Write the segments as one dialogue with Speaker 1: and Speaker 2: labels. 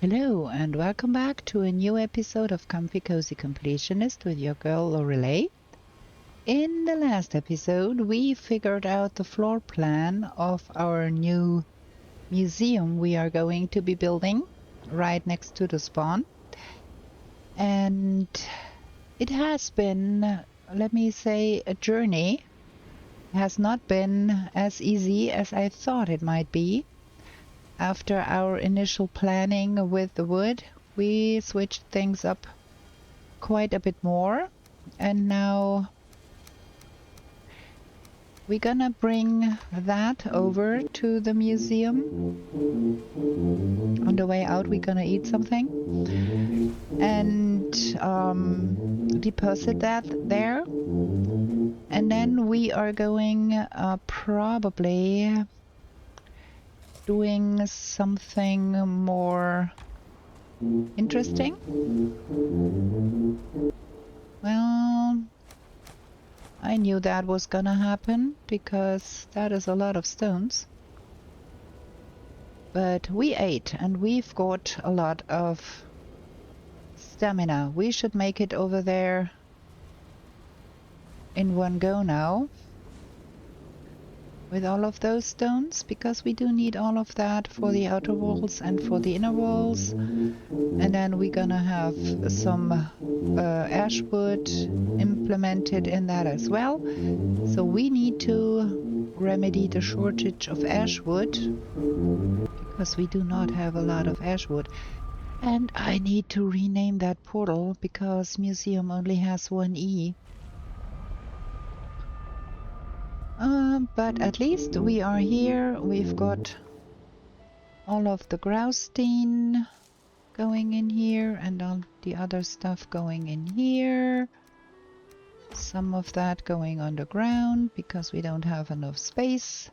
Speaker 1: Hello and welcome back to a new episode of Comfy Cozy Completionist with your girl Lorelei. In the last episode, we figured out the floor plan of our new museum we are going to be building right next to the spawn. And it has been, let me say, a journey. It has not been as easy as I thought it might be. After our initial planning with the wood, we switched things up quite a bit more, and now we're gonna bring that over to the museum. On the way out, we're gonna eat something and deposit that there, and then we are going probably doing something more interesting. Well, I knew that was gonna happen because that is a lot of stones. But we ate and we've got a lot of stamina. We should make it over there in one go now with all of those stones, because we do need all of that for the outer walls and for the inner walls. And then we're gonna have some ash wood implemented in that as well. So we need to remedy the shortage of ash wood because we do not have a lot of ash wood. And I need to rename that portal because museum only has one E. But at least we are here. We've got all of the Graustein going in here and all the other stuff going in here. Some of that going underground because we don't have enough space.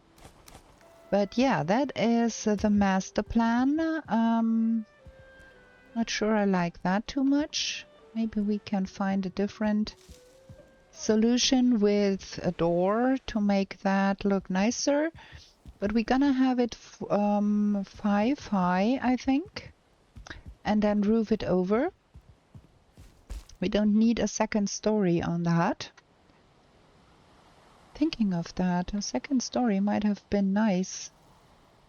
Speaker 1: But yeah, that is the master plan. Not sure I like that too much. Maybe we can find a different solution with a door to make that look nicer. But we're gonna have it 5 high, I think, and then roof it over. We don't need a second story on that. Thinking of that, a second story might have been nice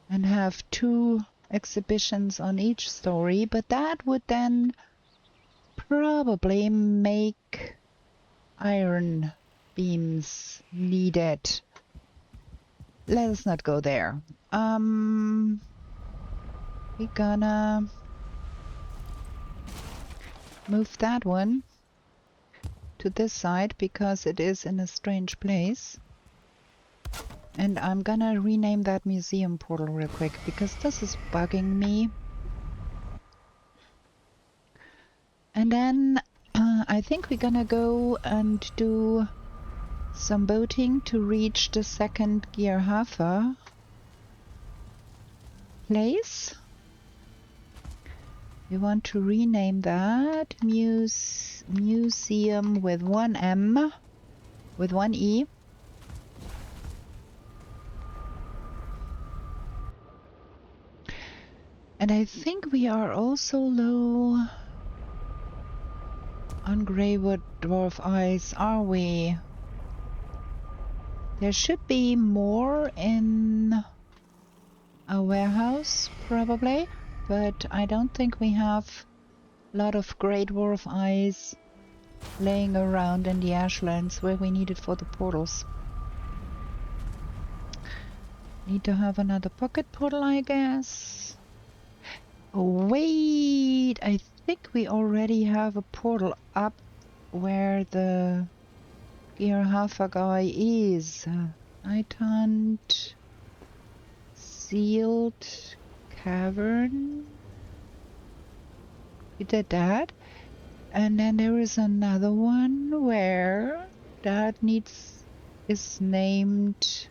Speaker 1: and have 2 exhibitions on each story, but that would then probably make iron beams needed. Let us not go there. We're gonna move that one to this side because it is in a strange place. And I'm gonna rename that museum portal real quick because this is bugging me. And then I think we're gonna go and do some boating to reach the second Gearhafer place. We want to rename that museum with one M, with one E. And I think we are also low on Greywood Dwarf Ice, are we? There should be more in a warehouse, probably, but I don't think we have a lot of Grey Dwarf Ice laying around in the Ashlands where we need it for the portals. Need to have another pocket portal, I guess. Oh, wait, I think we already have a portal up where the Gearhafer guy is. Nighthaunt Sealed Cavern. We did that. And then there is another one where that is named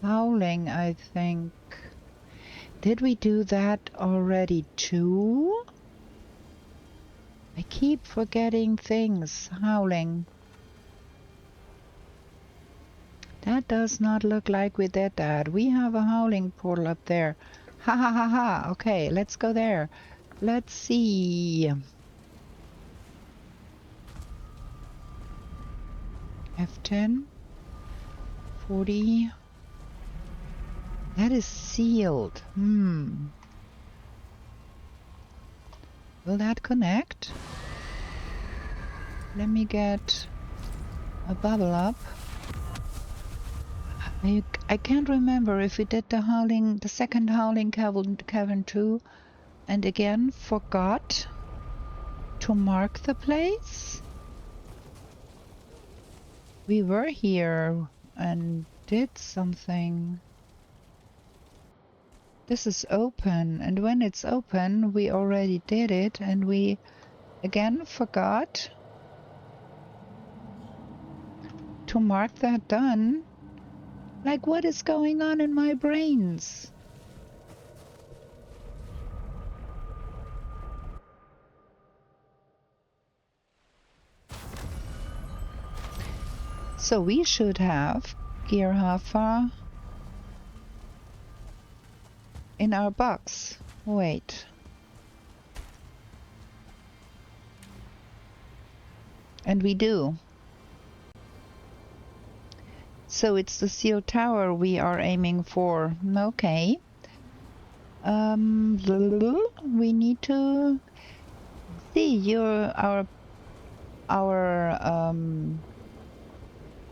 Speaker 1: Howling, I think. Did we do that already too? I keep forgetting things. Howling. That does not look like we did that. We have a howling portal up there. Ha ha ha ha. Okay, let's go there. Let's see. F10. 40. That is sealed. Will that connect? Let me get a bubble up. I can't remember if we did the second howling cavern too, and again forgot to mark the place. We were here and did something. This is open, and when it's open, we already did it, and we again forgot to mark that done. Like, what is going on in my brains? So we should have Gearhafer in our box. Wait. And we do. So it's the sealed tower we are aiming for. Okay. We need to see our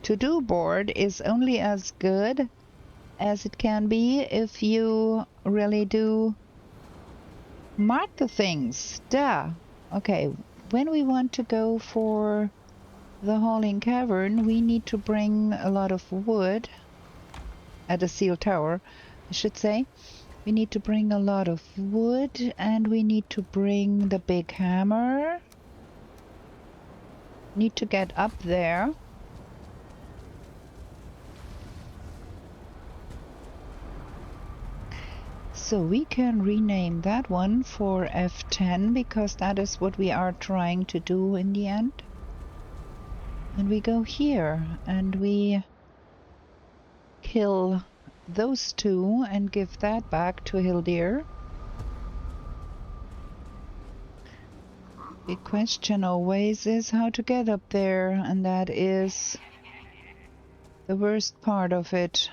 Speaker 1: to-do board is only as good as it can be if you really do mark the things. Duh. Okay, when we want to go for the hauling cavern, we need to bring a lot of wood at the sealed tower, I should say. We need to bring a lot of wood, and we need to bring the big hammer. Need to get up there. So we can rename that one for F10 because that is what we are trying to do in the end. And we go here and we kill those two and give that back to Hildir. The question always is how to get up there, and that is the worst part of it.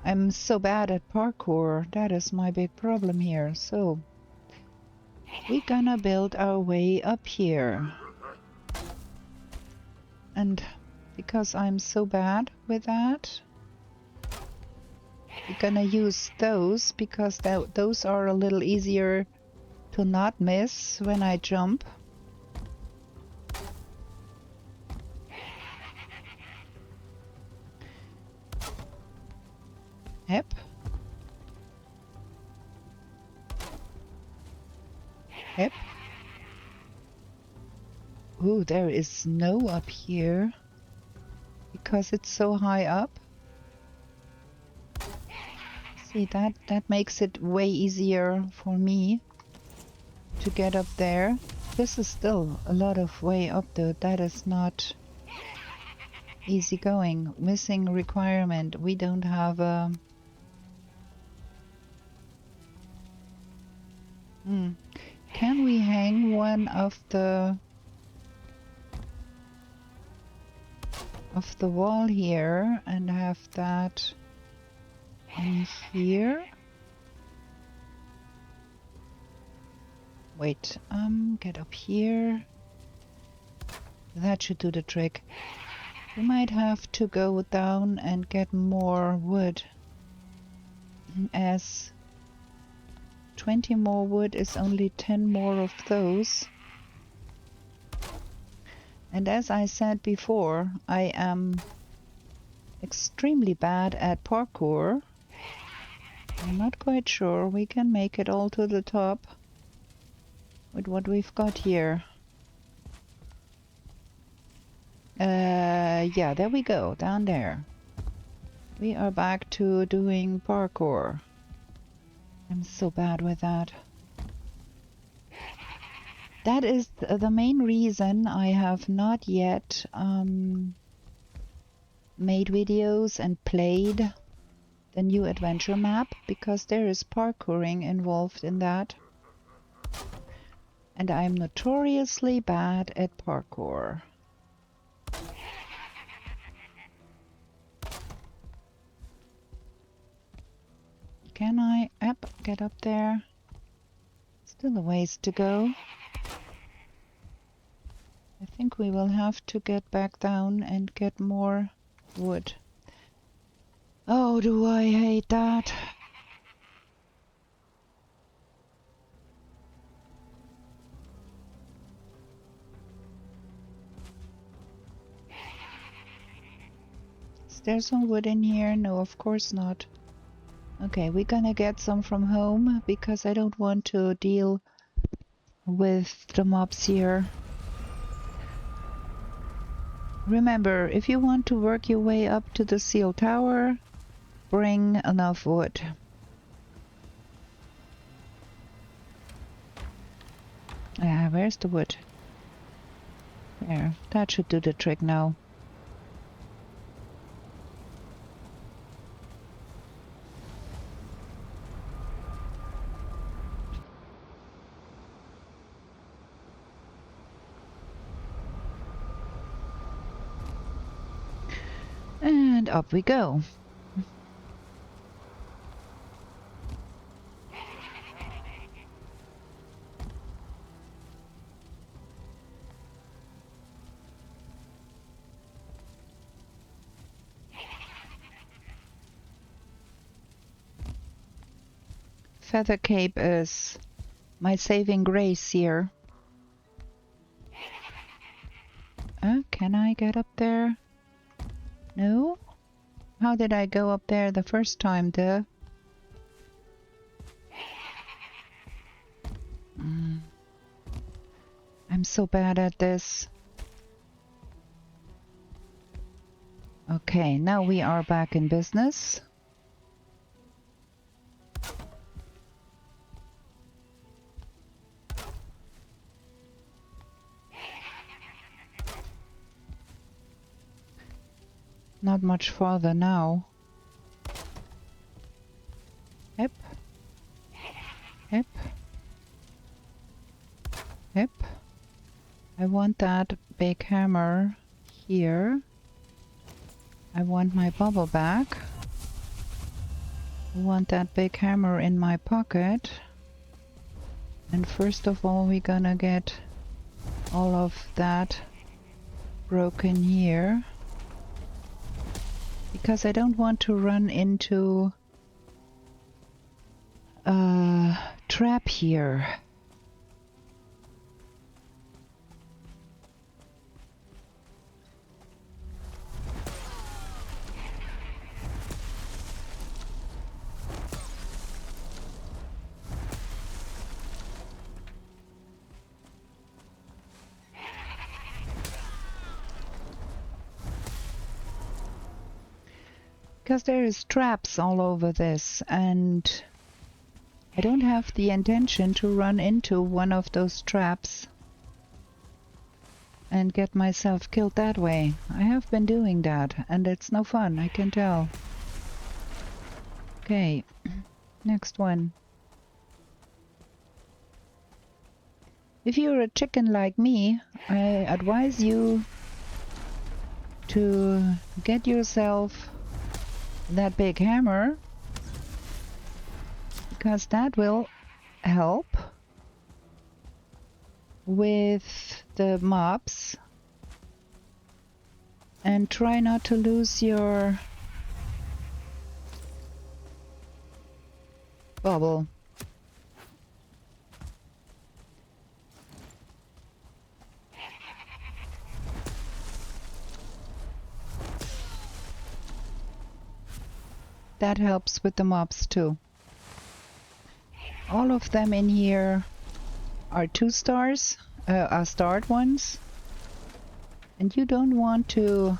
Speaker 1: I'm so bad at parkour, that is my big problem here. So we're gonna build our way up here. And because I'm so bad with that, we're gonna use those because those are a little easier to not miss when I jump. Yep. Yep. Ooh, there is snow up here because it's so high up. See, that makes it way easier for me to get up there. This is still a lot of way up though. That is not easy going. Missing requirement. We don't have a... Can we hang one of the wall here and have that in here? Wait, get up here. That should do the trick. We might have to go down and get more wood, as 20 more wood is only 10 more of those. And as I said before, I am extremely bad at parkour. I'm not quite sure we can make it all to the top with what we've got here. Yeah, there we go, down there. We are back to doing parkour. I'm so bad with that. That is the main reason I have not yet made videos and played the new adventure map, because there is parkouring involved in that. And I'm notoriously bad at parkour. Can I get up there? Still a ways to go. I think we will have to get back down and get more wood. Oh, do I hate that. Is there some wood in here? No, of course not. Okay, we're gonna get some from home because I don't want to deal with the mobs here. Remember, if you want to work your way up to the seal tower, bring enough wood. Where's the wood? There, that should do the trick now. And up we go. Feather cape is my saving grace here. Can I get up there? No? How did I go up there the first time, duh? I'm so bad at this. Okay, now we are back in business. Not much farther now. Yep. Yep. Yep. I want that big hammer here. I want my bubble back. I want that big hammer in my pocket. And first of all, we're gonna get all of that broken here. Because I don't want to run into a trap here. Because there is traps all over this, and I don't have the intention to run into one of those traps and get myself killed that way. I have been doing that, and it's no fun, I can tell. Okay, next one. If you're a chicken like me, I advise you to get yourself that big hammer, because that will help with the mobs, and try not to lose your bubble. That helps with the mobs too. All of them in here are 2 stars, are starred ones, and you don't want to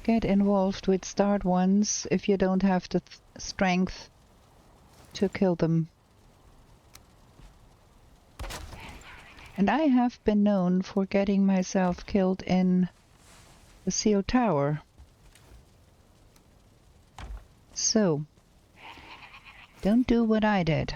Speaker 1: get involved with starred ones if you don't have the strength to kill them. And I have been known for getting myself killed in the seal tower. So, don't do what I did.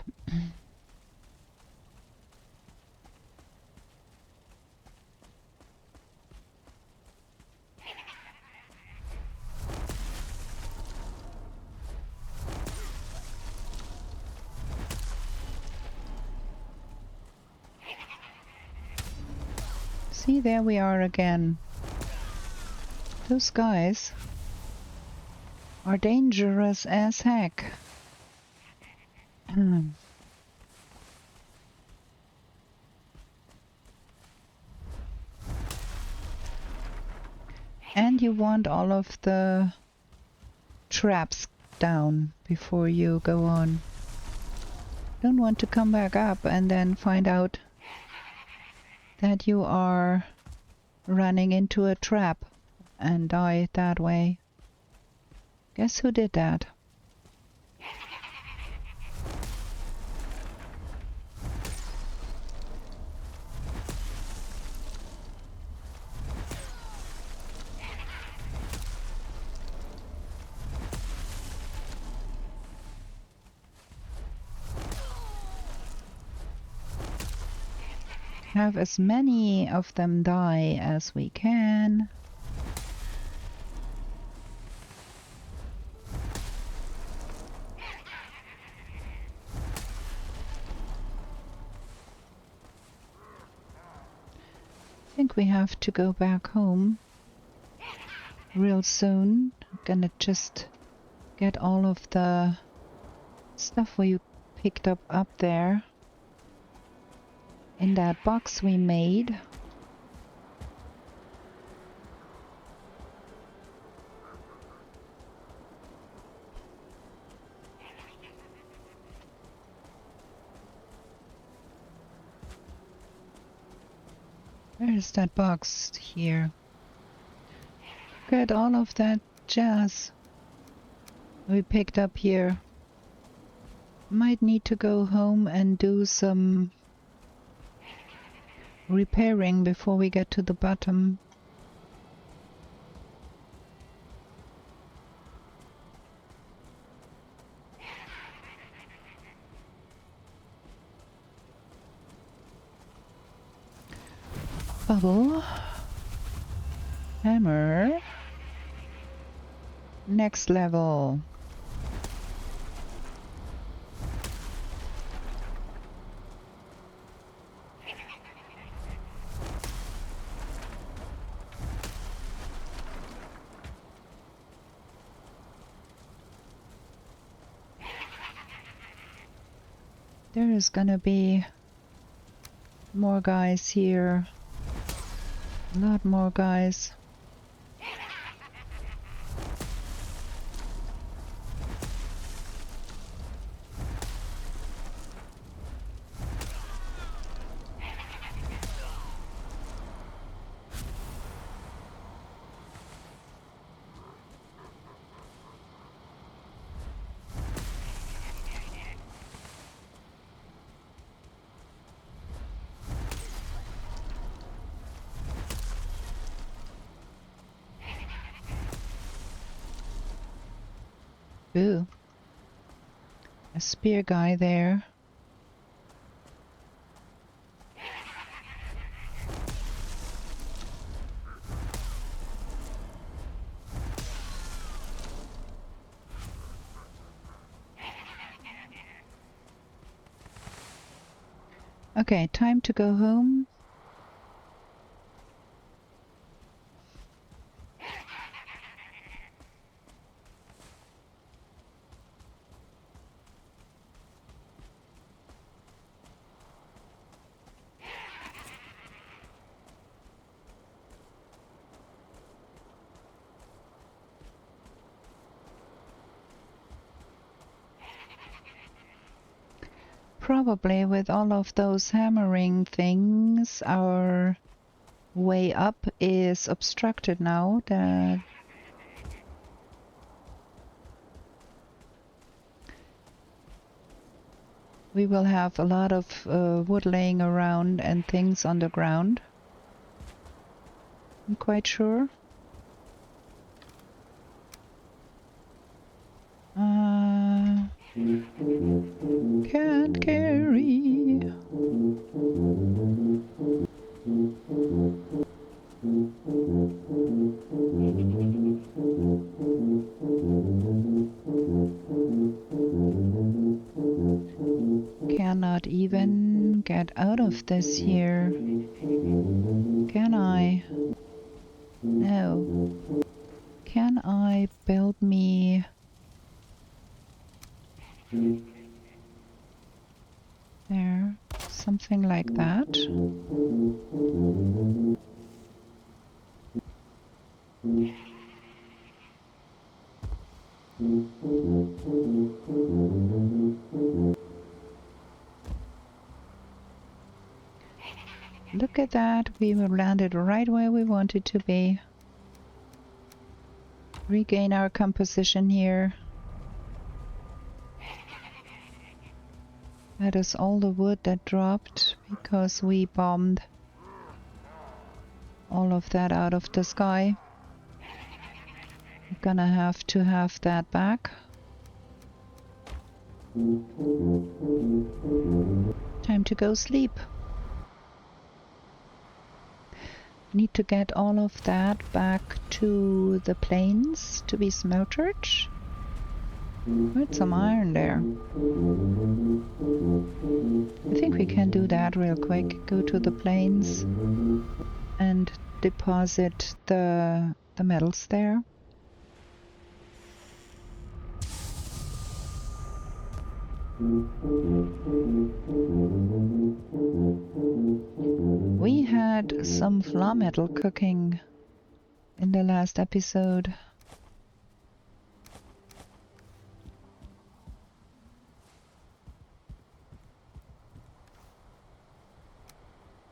Speaker 1: See, there we are again. Those guys are dangerous as heck. And you want all of the traps down before you go on. Don't want to come back up and then find out that you are running into a trap and die that way. Guess who did that? Have as many of them die as we can. I think we have to go back home real soon. I'm gonna just get all of the stuff we picked up there in that box we made. Where is that box? Here. Get all of that jazz we picked up here. Might need to go home and do some repairing before we get to the bottom. Bubble. Hammer. Next level. There is gonna be more guys here. A lot more guys. Ooh. A spear guy there. Okay, time to go home. Probably with all of those hammering things, our way up is obstructed now. We will have a lot of wood laying around and things on the ground. I'm quite sure. Can't carry. Cannot even get out of this here. Can I? No. Can I build me... There, something like that. Look at that, we landed right where we wanted to be. Regain our composition here. That is all the wood that dropped because we bombed all of that out of the sky. We're gonna have to have that back. Time to go sleep. Need to get all of that back to the plains to be smeltered. Put some iron there. I think we can do that real quick. Go to the plains and deposit the metals there. We had some flaw metal cooking in the last episode.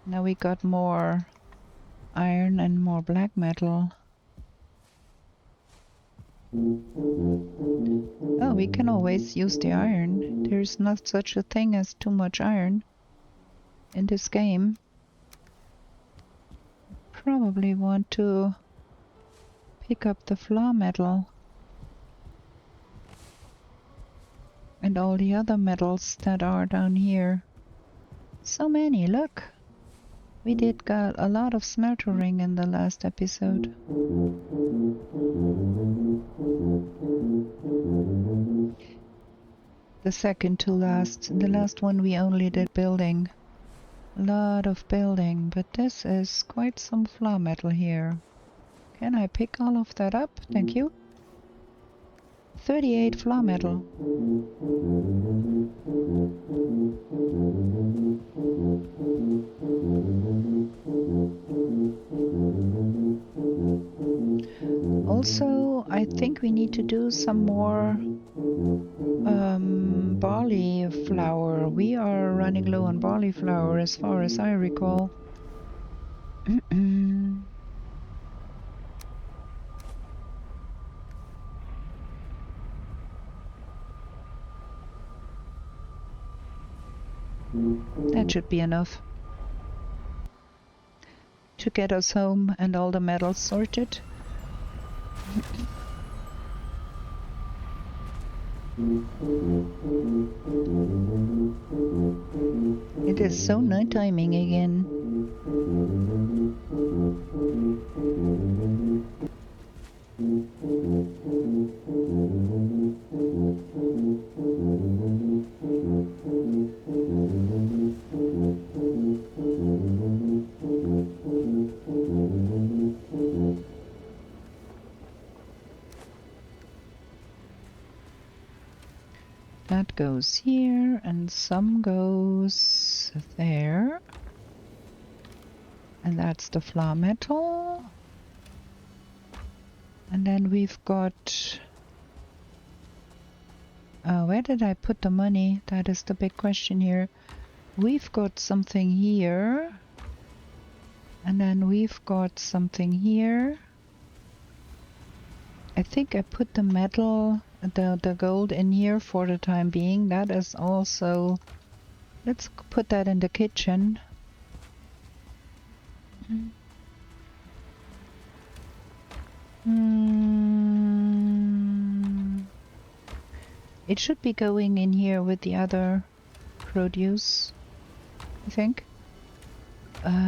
Speaker 1: Now we got more iron and more black metal. Oh, we can always use the iron. There's not such a thing as too much iron in this game. Probably want to pick up the flaw metal and all the other metals that are down here. So many, look! We did got a lot of smeltering in the last episode. The second to last. The last one we only did building. A lot of building, but this is quite some flaw metal here. Can I pick all of that up? Thank you. 38 flaw metal. Also, I think we need to do some more barley flour. We are running low on barley flour as far as I recall. That should be enough to get us home and all the metals sorted. It is so night timing again. That goes here and some goes there. And that's the flaw metal. And then we've got... where did I put the money? That is the big question here. We've got something here. And then we've got something here. I think I put the metal, the gold in here for the time being. That is also... Let's put that in the kitchen. It should be going in here with the other produce, I think.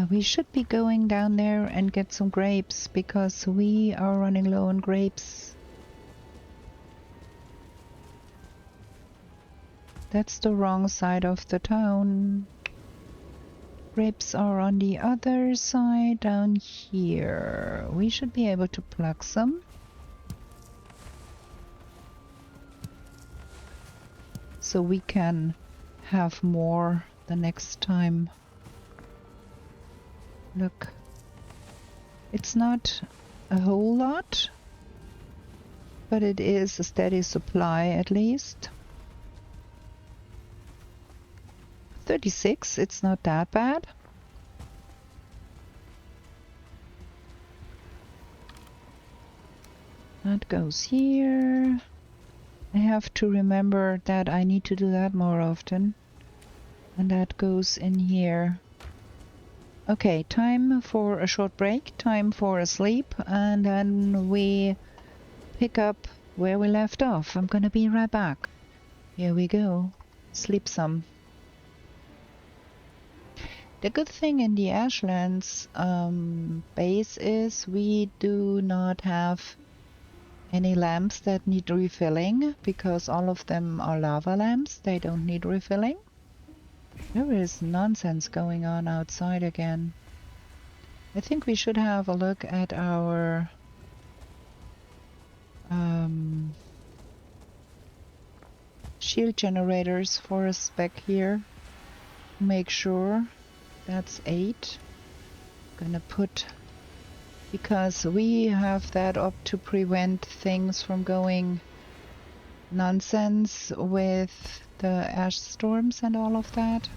Speaker 1: We should be going down there and get some grapes because we are running low on grapes. That's the wrong side of the town. Grapes are on the other side down here. We should be able to pluck some. So we can have more the next time. Look. It's not a whole lot, but it is a steady supply at least. 36, it's not that bad. That goes here. I have to remember that I need to do that more often. And that goes in here. Okay, time for a short break, time for a sleep, and then we pick up where we left off. I'm gonna be right back. Here we go. Sleep some. The good thing in the Ashlands base is we do not have any lamps that need refilling because all of them are lava lamps. They don't need refilling. There is nonsense going on outside again. I think we should have a look at our shield generators for a spec here. Make sure that's 8. Gonna put, because we have that up to prevent things from going nonsense with the ash storms and all of that.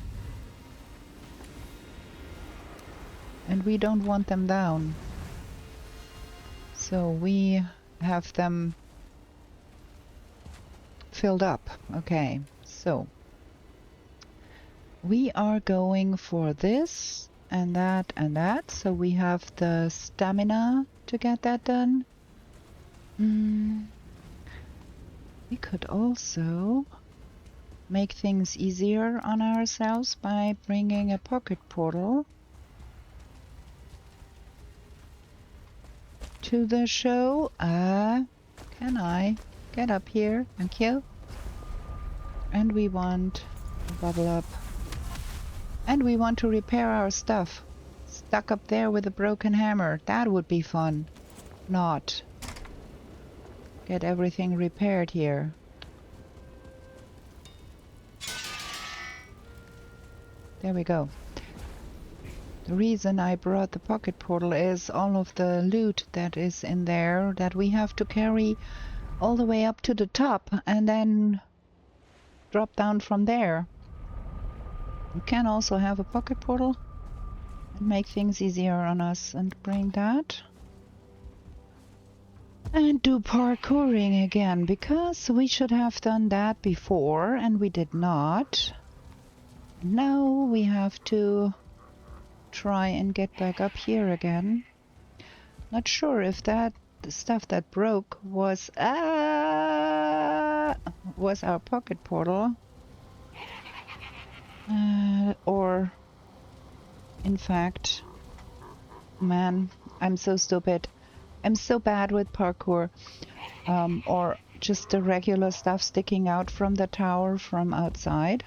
Speaker 1: And we don't want them down. So we have them filled up. Okay, so we are going for this and that and that. So we have the stamina to get that done. We could also make things easier on ourselves by bringing a pocket portal to the show. Can I get up here? Thank you. And we want to bubble up. And we want to repair our stuff. Stuck up there with a broken hammer. That would be fun. Not. Get everything repaired here. There we go. The reason I brought the pocket portal is all of the loot that is in there that we have to carry all the way up to the top and then drop down from there. You can also have a pocket portal and make things easier on us, and bring that. And do parkouring again, because we should have done that before and we did not. Now we have to try and get back up here again. Not sure if that the stuff that broke was our pocket portal, or in fact, man, I'm so stupid. I'm so bad with parkour, or just the regular stuff sticking out from the tower from outside.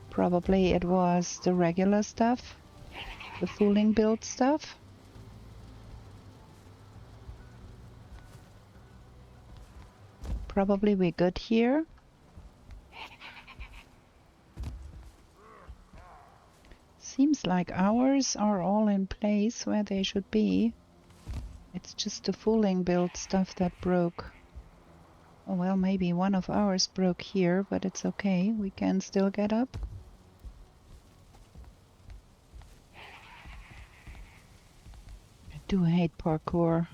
Speaker 1: Probably it was the regular stuff, the fooling build stuff. Probably we're good here. Seems like ours are all in place where they should be. It's just the fooling build stuff that broke. Oh well, maybe one of ours broke here, but it's okay. We can still get up. I do hate parkour.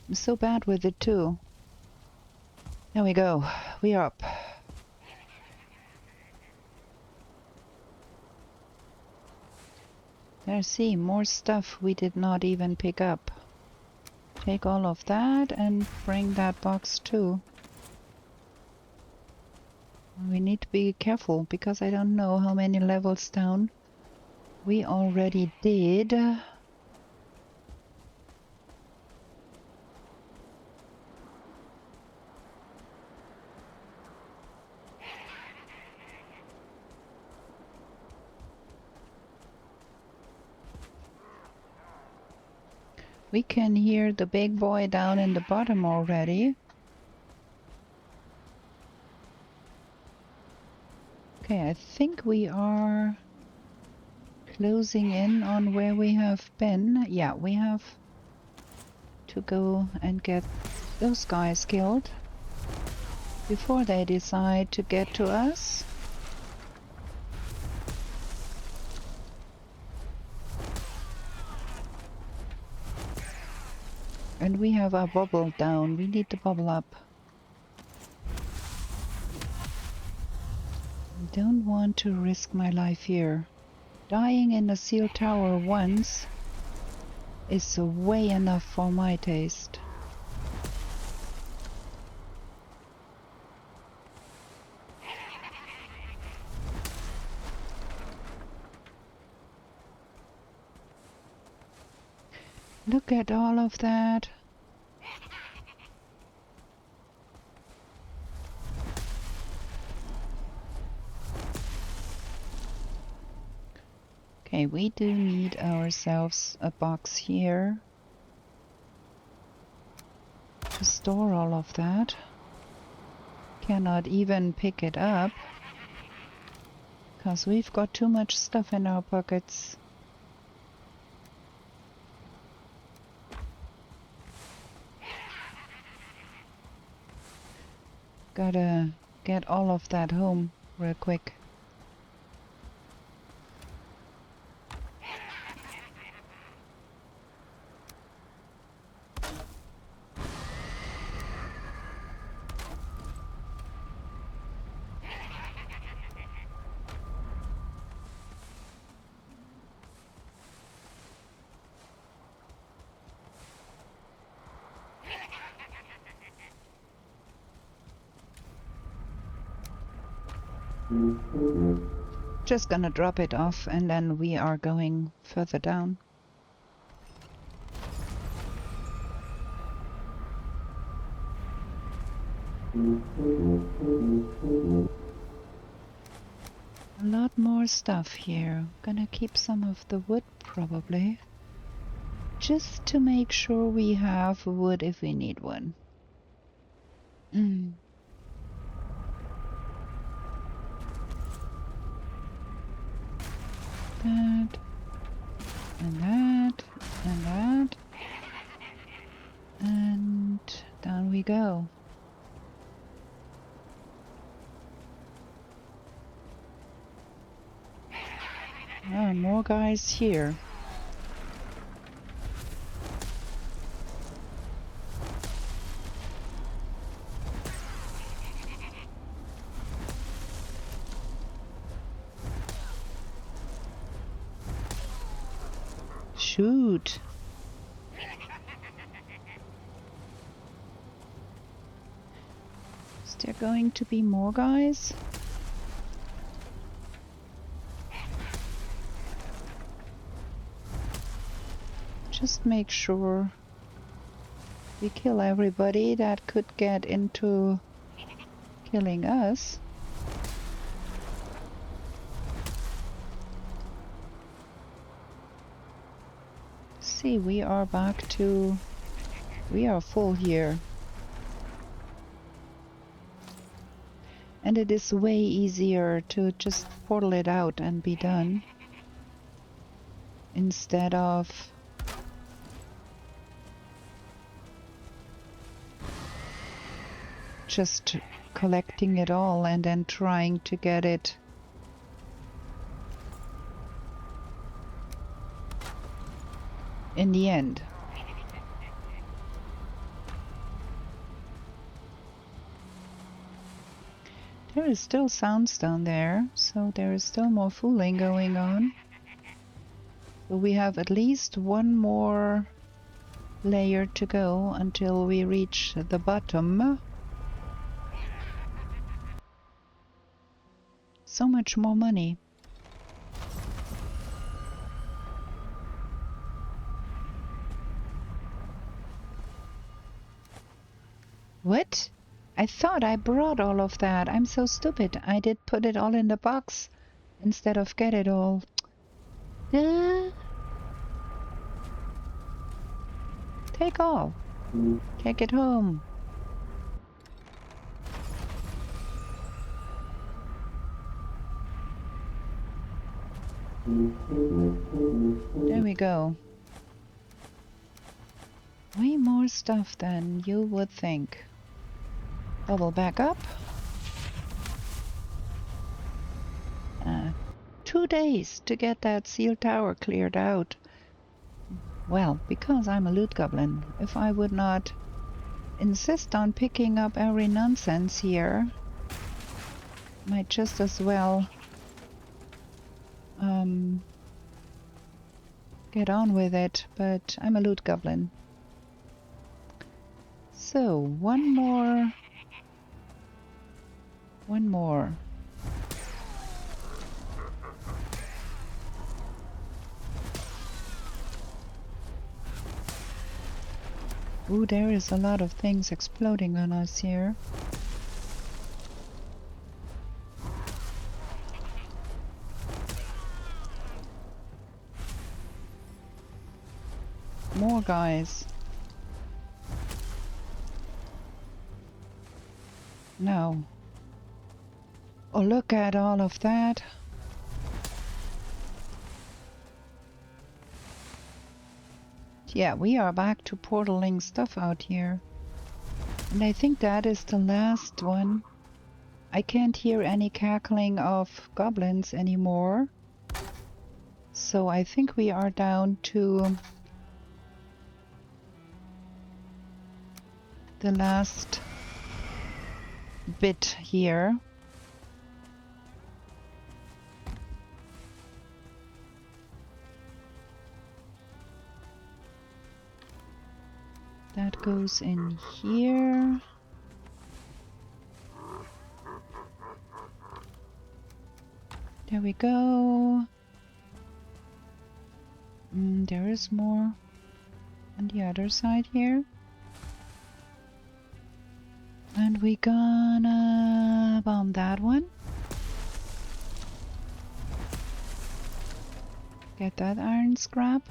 Speaker 1: I'm so bad with it too. There we go. We're up. There, see, more stuff we did not even pick up. Take all of that and bring that box too. We need to be careful because I don't know how many levels down we already did. We can hear the big boy down in the bottom already. Okay, I think we are closing in on where we have been. Yeah, we have to go and get those guys killed before they decide to get to us. And we have our bubble down. We need to bubble up. I don't want to risk my life here. Dying in a sealed tower once is way enough for my taste. Look at all of that. Okay, we do need ourselves a box here to store all of that. Cannot even pick it up because we've got too much stuff in our pockets. Gotta get all of that home real quick. Just gonna drop it off and then we are going further down. A lot more stuff here. Gonna keep some of the wood probably. Just to make sure we have wood if we need one. That, and that, and that. And down we go. Oh, more guys here. Shoot. Is there going to be more guys? Just make sure we kill everybody that could get into killing us. See, we are back to... we are full here. And it is way easier to just portal it out and be done. Instead of... just collecting it all and then trying to get it in the end. There is still sounds down there, so there is still more fooling going on. So we have at least one more layer to go until we reach the bottom. So much more money. What? I thought I brought all of that. I'm so stupid. I did put it all in the box instead of get it all. Take all. Take it home. There we go. Way more stuff than you would think. Bubble back up. 2 days to get that seal tower cleared out. Well, because I'm a loot goblin. If I would not insist on picking up every nonsense here, might just as well get on with it, but I'm a loot goblin. So, one more. Ooh, there is a lot of things exploding on us here. More guys. No. Oh, look at all of that. Yeah, we are back to portaling stuff out here. And I think that is the last one. I can't hear any cackling of goblins anymore. So I think we are down to the last bit here. That goes in here. There we go. There is more on the other side here. And we gonna bomb that one. Get that iron scrap.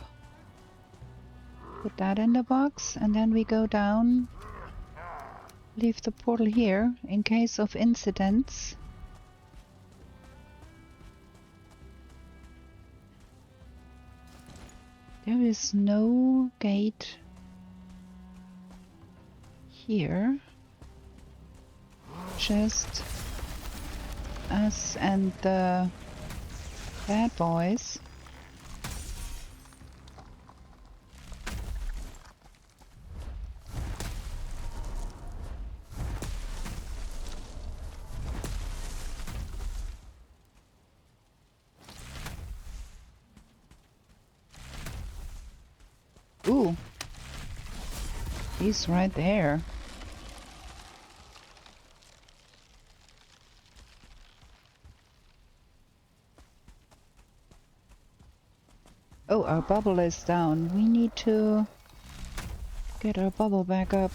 Speaker 1: Put that in the box, and then we go down. Leave the portal here in case of incidents. There is no gate here. Just us and the bad boys. Ooh, he's right there. Oh, our bubble is down. We need to get our bubble back up.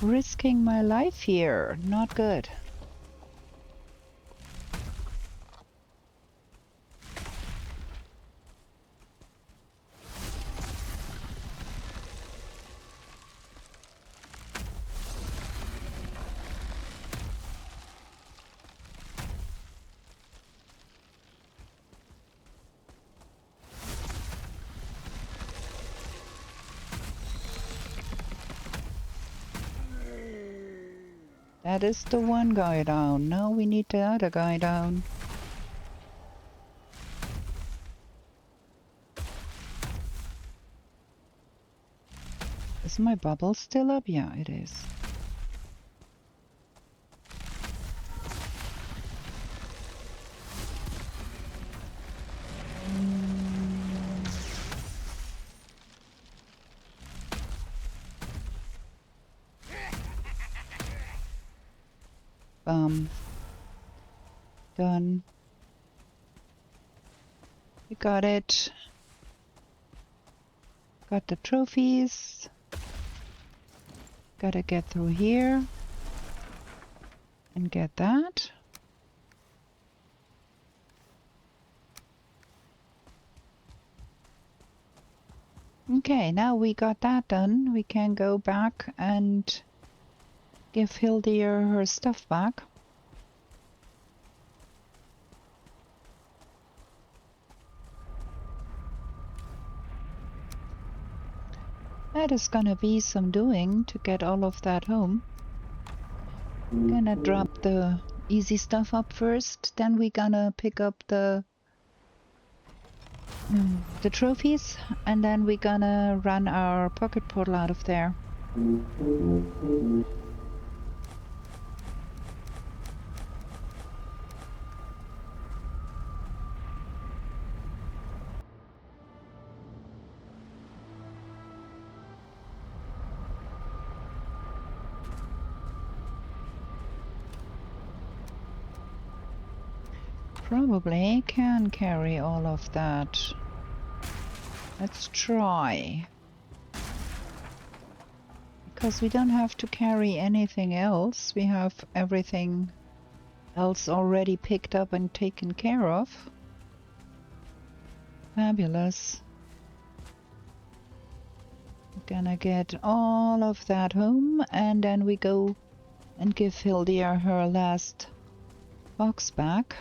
Speaker 1: Risking my life here. Not good. That is the one guy down. Now we need the other guy down. Is my bubble still up? Yeah, it is. Done. We got it. Got the trophies. Gotta get through here and get that. Okay, now we got that done. We can go back and give Hildir her stuff back. That is gonna be some doing to get all of that home. Gonna drop the easy stuff up first, then we gonna pick up the trophies, and then we gonna run our pocket portal out of there. Probably can carry all of that. Let's try. Because we don't have to carry anything else. We have everything else already picked up and taken care of. Fabulous. Gonna get all of that home, and then we go and give Hildir her last box back.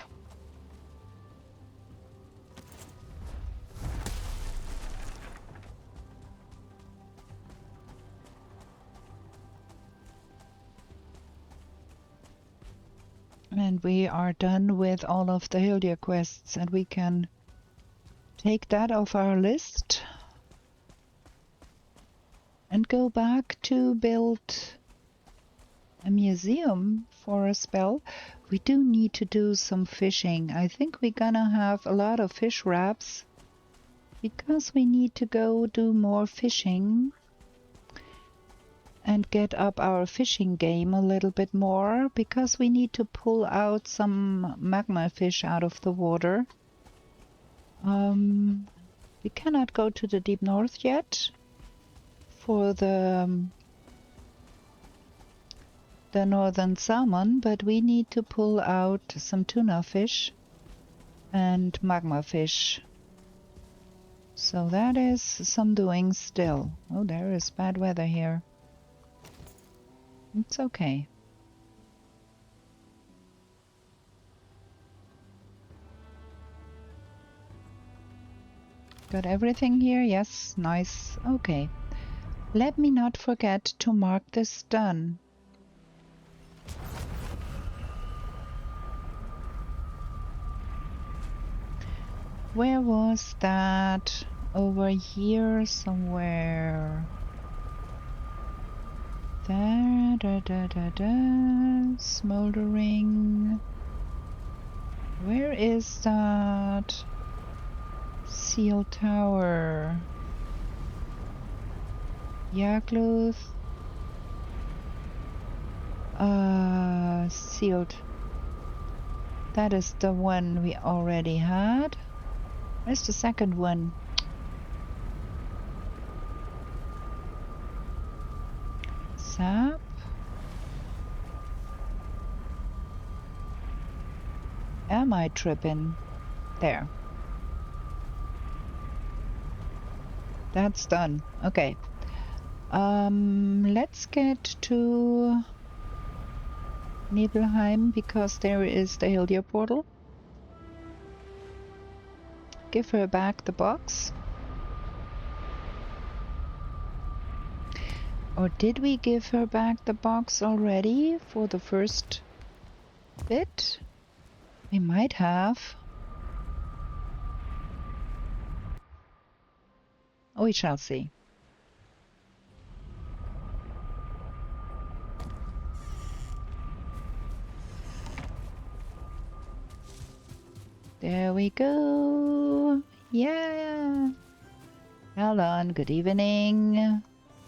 Speaker 1: And we are done with all of the Hildir quests, and we can take that off our list and go back to build a museum for a spell. We do need to do some fishing. I think we're gonna have a lot of fish wraps because we need to go do more fishing and get up our fishing game a little bit more, because we need to pull out some magma fish out of the water. We cannot go to the deep north yet for the northern salmon, but we need to pull out some tuna fish and magma fish. So that is some doing still. Oh, there is bad weather here. It's okay. Got everything here? Yes, nice. Okay. Let me not forget to mark this done. Where was that? Over here somewhere. There, smoldering. Where is that seal tower? Yargluth. Sealed. That is the one we already had. Where's the second one? Sap. Am I tripping? There. That's done. Okay. Let's get to Nibelheim, because there is the Hildir portal. Give her back the box. Or did we give her back the box already for the first bit? We might have. We shall see. There we go. Yeah. Helen, good evening.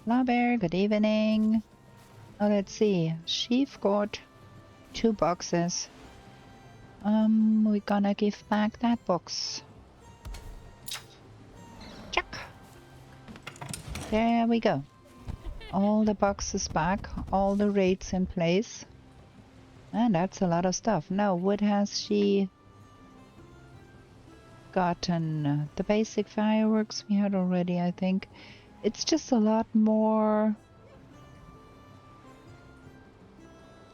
Speaker 1: Laber, good evening. Oh, let's see. She've got 2 boxes. We're gonna give back that box. Check. There we go. All the boxes back, all the raids in place. And that's a lot of stuff. Now, what has she gotten? The basic fireworks we had already, I think. It's just a lot more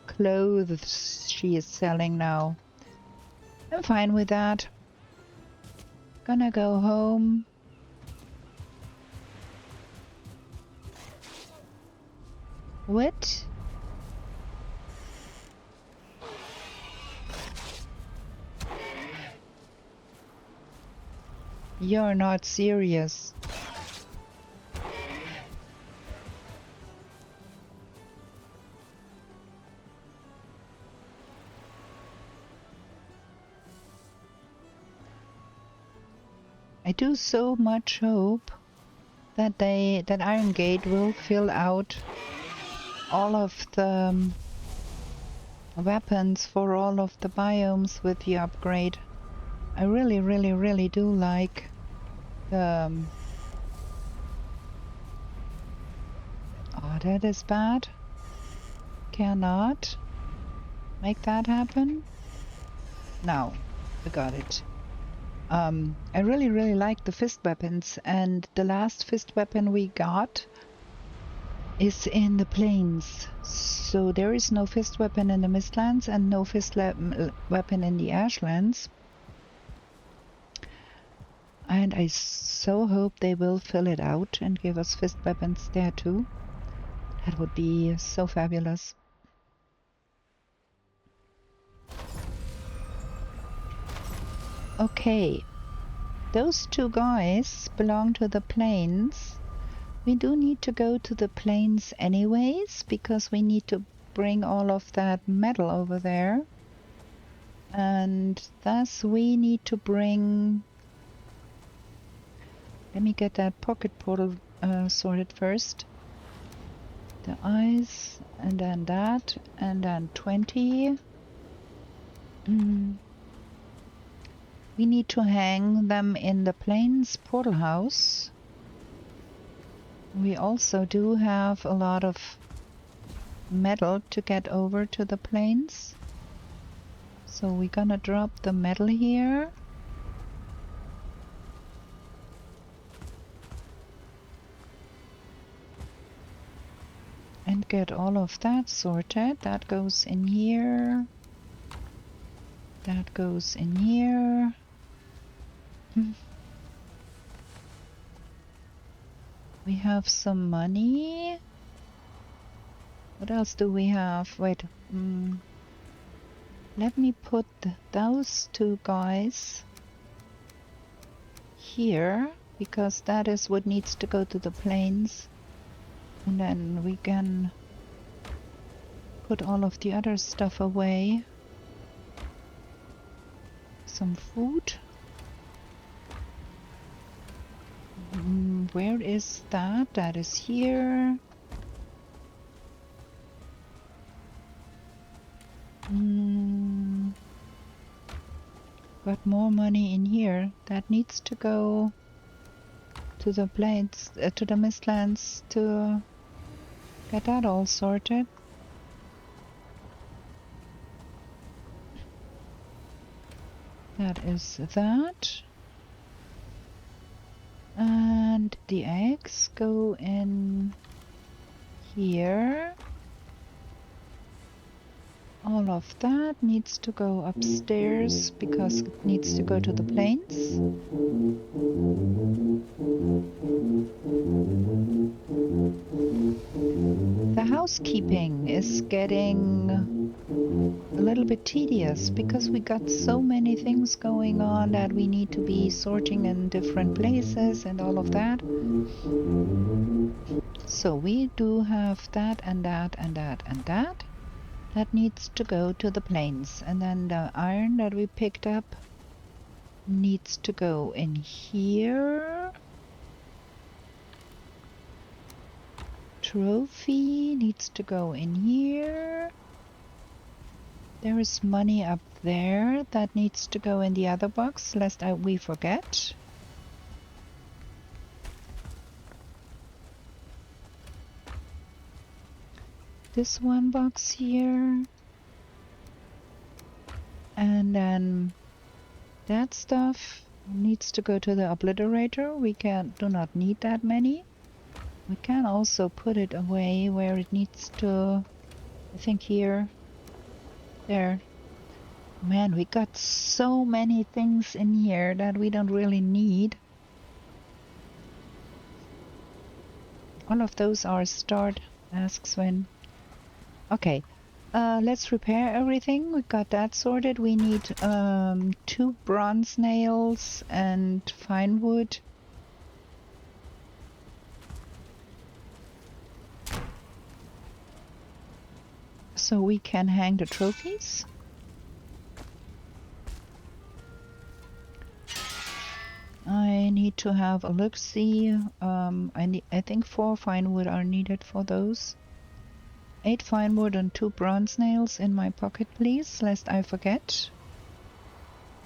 Speaker 1: clothes she is selling now. I'm fine with that. Gonna go home. What? You're not serious. I do so much hope that Iron Gate will fill out all of the weapons for all of the biomes with the upgrade. I really, really, really do like the... oh, that is bad. Cannot make that happen. Now, we got it. I really, really like the fist weapons, and the last fist weapon we got is in the plains. So there is no fist weapon in the Mistlands and no fist weapon in the Ashlands. And I so hope they will fill it out and give us fist weapons there too. That would be so fabulous. Okay, those two guys belong to the plains. We do need to go to the plains anyways, because we need to bring all of that metal over there. And thus we need to bring... let me get that pocket portal sorted first. The eyes, and then that, and then 20. We need to hang them in the plains portal house. We also do have a lot of metal to get over to the plains. So we're gonna drop the metal here. And get all of that sorted. That goes in here. That goes in here. We have some money. What else do we have? Wait. Let me put those two guys here, because that is what needs to go to the plains. And then we can put all of the other stuff away. Some food. Where is that? That is here. Got more money in here. That needs to go to the plains, to the Mistlands to get that all sorted. That is that. And the eggs go in here. All of that needs to go upstairs because it needs to go to the plains. The housekeeping is getting a little bit tedious because we got so many things going on that we need to be sorting in different places and all of that. So we do have that and that and that and that. That needs to go to the plains. And then the iron that we picked up needs to go in here. Trophy needs to go in here. There is money up there that needs to go in the other box, lest we forget. This one box here. And then that stuff needs to go to the obliterator. We do not need that many. We can also put it away where it needs to. I think here. There. Man, we got so many things in here that we don't really need. All of those are start, asks when. Okay, let's repair everything. We got that sorted. We need 2 bronze nails and fine wood. So we can hang the trophies. I need to have a look-see. I think 4 fine wood are needed for those. 8 fine wood and 2 bronze nails in my pocket, please, lest I forget.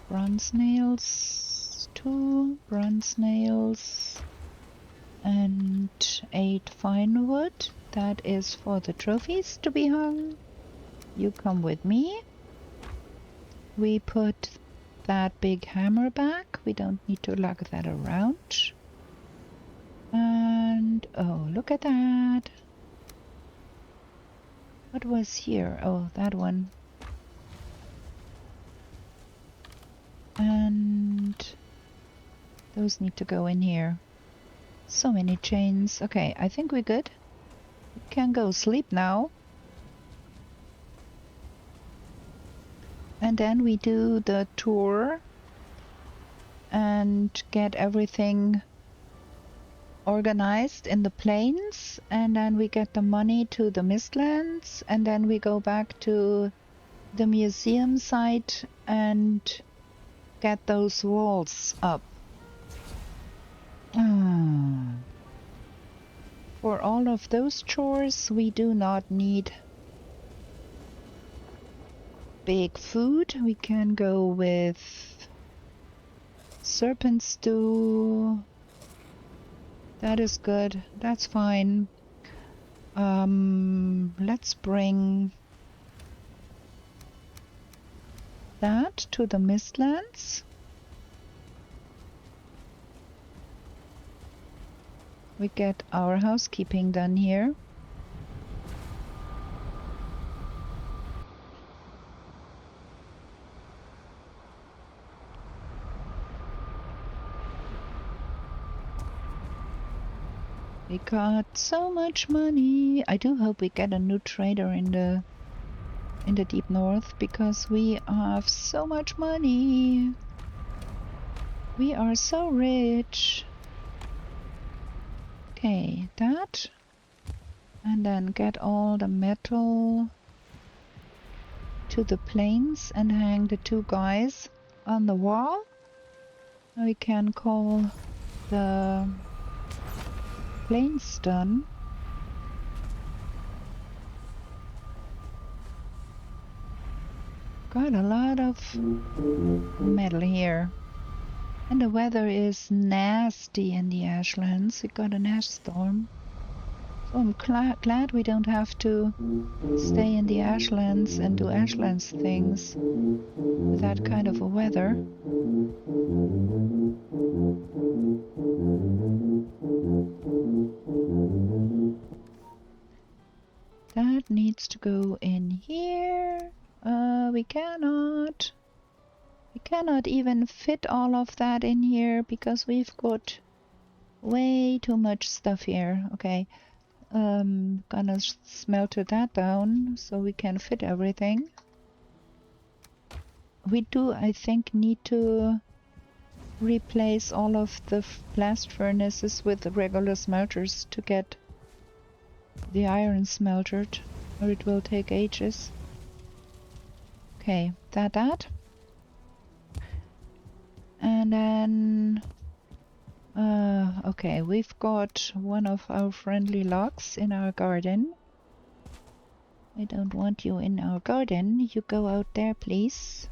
Speaker 1: Bronze nails, 2 bronze nails, and 8 fine wood. That is for the trophies to be hung. You come with me. We put that big hammer back. We don't need to lug that around. And oh, look at that. What was here? Oh, that one. And those need to go in here. So many chains. Okay, I think we're good. We can go sleep now. And then we do the tour and get everything organized in the plains, and then we get the money to the Mistlands, and then we go back to the museum site and get those walls up. For all of those chores, we do not need big food. We can go with serpent stew. That is good. That's fine. Let's bring that to the Mistlands. We get our housekeeping done here. We got so much money. I do hope we get a new trader in the deep north, because we have so much money. We are so rich. Okay, that. And then get all the metal to the plains and hang the 2 guys on the wall. We can call the plains done. Got a lot of metal here. And the weather is nasty in the Ashlands. We got an ash storm. So I'm glad we don't have to stay in the Ashlands and do Ashlands things with that kind of a weather. That needs to go in here. We cannot even fit all of that in here because we've got way too much stuff here. Okay, gonna smelter that down so we can fit everything. We do, I think, need to replace all of the blast furnaces with the regular smelters to get the iron smeltered, or it will take ages. Okay, that. And then okay, we've got one of our friendly logs in our garden. I don't want you in our garden. You go out there, please.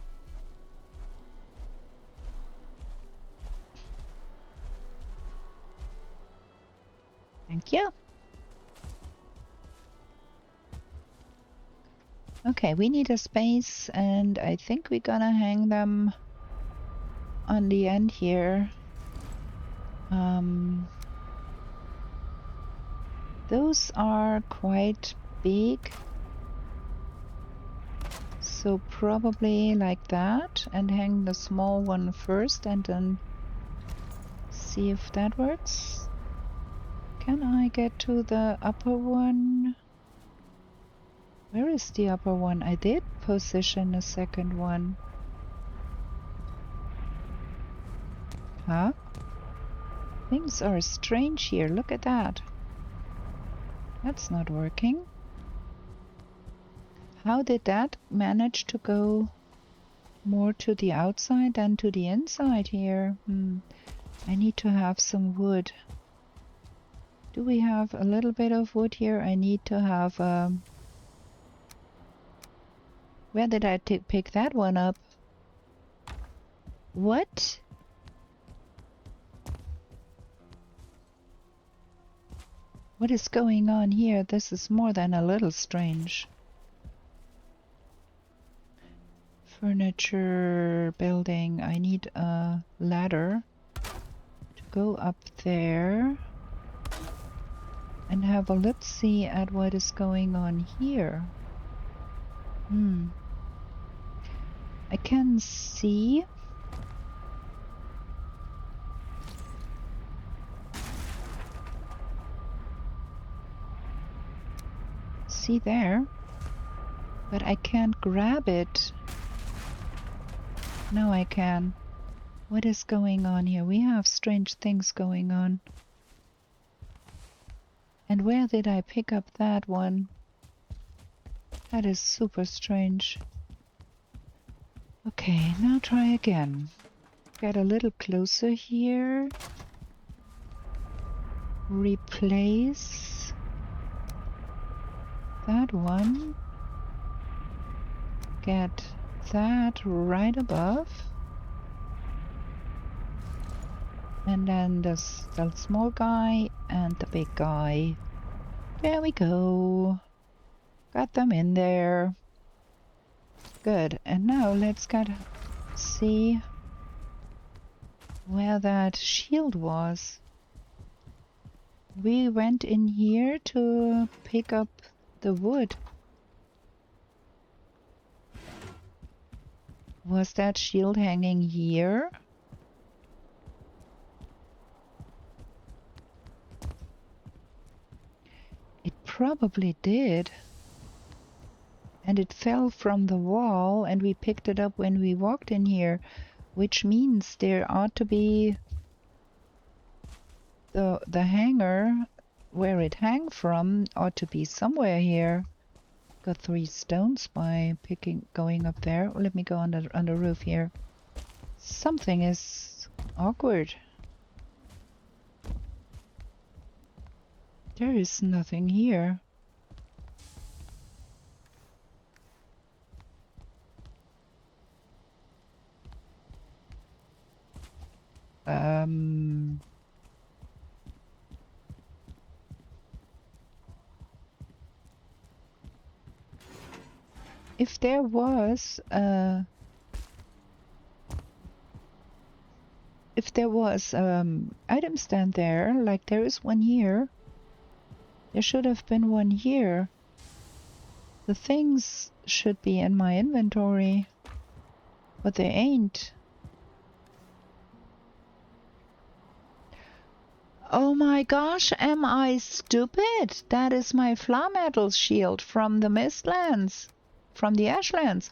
Speaker 1: Thank you. Okay, we need a space, and I think we're gonna hang them on the end here. Those are quite big, so probably like that, and hang the small one first and then see if that works. Can I get to the upper one? Where is the upper one? I did position a second one. Huh? Things are strange here. Look at that. That's not working. How did that manage to go more to the outside than to the inside here? I need to have some wood. Do we have a little bit of wood here? I need to have... Where did I pick that one up? What? What is going on here? This is more than a little strange. Furniture building. I need a ladder to go up there and have a look-see at what is going on here. I can see there, but I can't grab it. No, I can. What is going on here? We have strange things going on. And where did I pick up that one? That is super strange. Okay, now try again. Get a little closer here. Replace that one. Get that right above. And then the small guy and the big guy. There we go. Got them in there. Good. And now let's see where that shield was. We went in here to pick up the wood. Was that shield hanging here? It probably did. And it fell from the wall and we picked it up when we walked in here, which means there ought to be the hanger where it hang from ought to be somewhere here. Got 3 stones by going up there. Let me go on the roof here. Something is awkward. There is nothing here. If there was item stand there, like there is one here, there should have been one here. The things should be in my inventory, but they ain't. Oh my gosh, am I stupid? That is my flower metal shield from the Mistlands, from the Ashlands.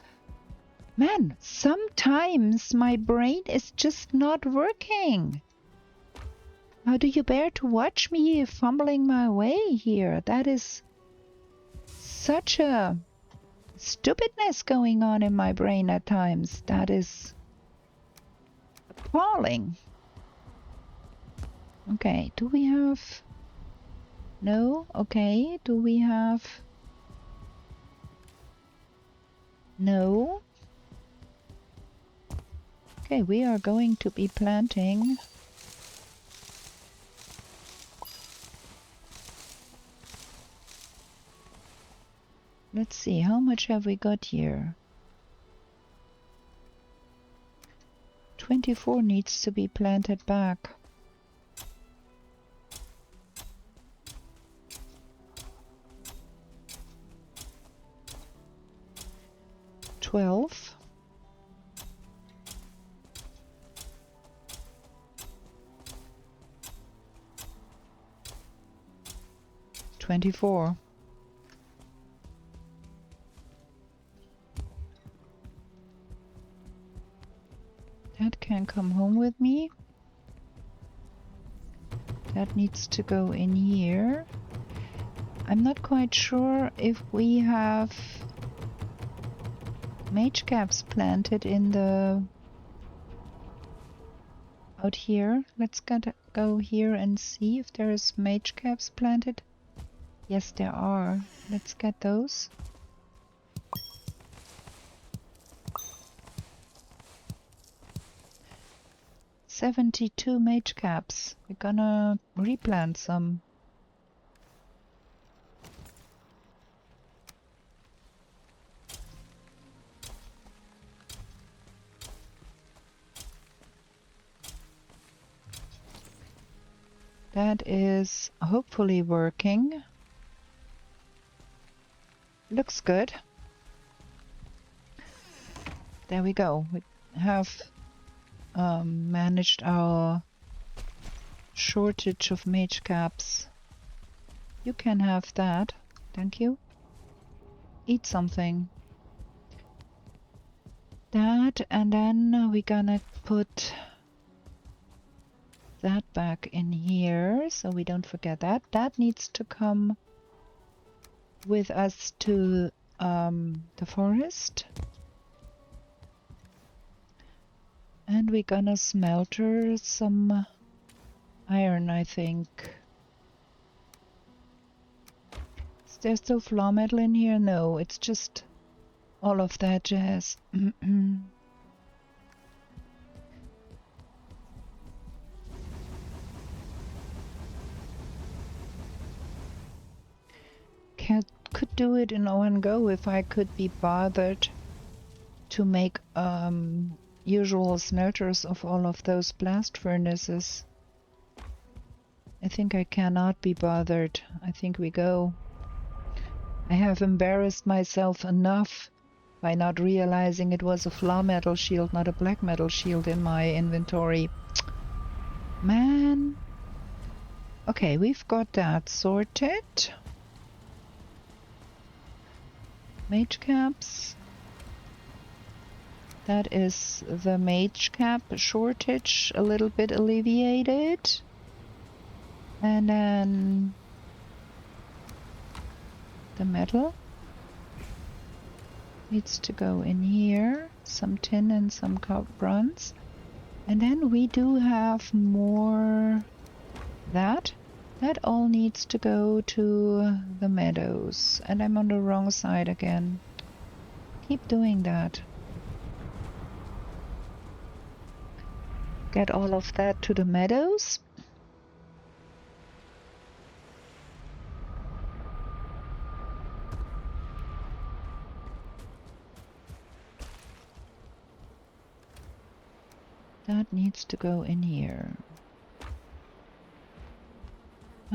Speaker 1: Man, sometimes my brain is just not working. How do you bear to watch me fumbling my way here? That is such a stupidness going on in my brain at times. That is appalling. Okay, do we have... No? Okay, do we have... No. Okay, we are going to be planting. Let's see, how much have we got here? 24 needs to be planted back. $12. 24. That can come home with me. That needs to go in here. I'm not quite sure if we have mage caps planted in the out here. Let's go here and see if there's mage caps planted. Yes, there are. Let's get those. $72 mage caps. We're gonna replant some. That is hopefully working. Looks good. There we go. We have managed our shortage of mage caps. You can have that. Thank you. Eat something. That, and then we're gonna put that back in here so we don't forget that. That needs to come with us to the forest. And we're gonna smelter some iron, I think. Is there still floor metal in here? No, it's just all of that jazz. Could do it in one go if I could be bothered to make usual smelters of all of those blast furnaces. I think I cannot be bothered. I think we go. I have embarrassed myself enough by not realizing it was a floor metal shield, not a black metal shield in my inventory. Man. Okay, we've got that sorted. Mage caps. That is the mage cap shortage a little bit alleviated. And then the metal needs to go in here. Some tin and some bronze. And then we do have more that. That all needs to go to the meadows. And I'm on the wrong side again. Keep doing that. Get all of that to the meadows. That needs to go in here.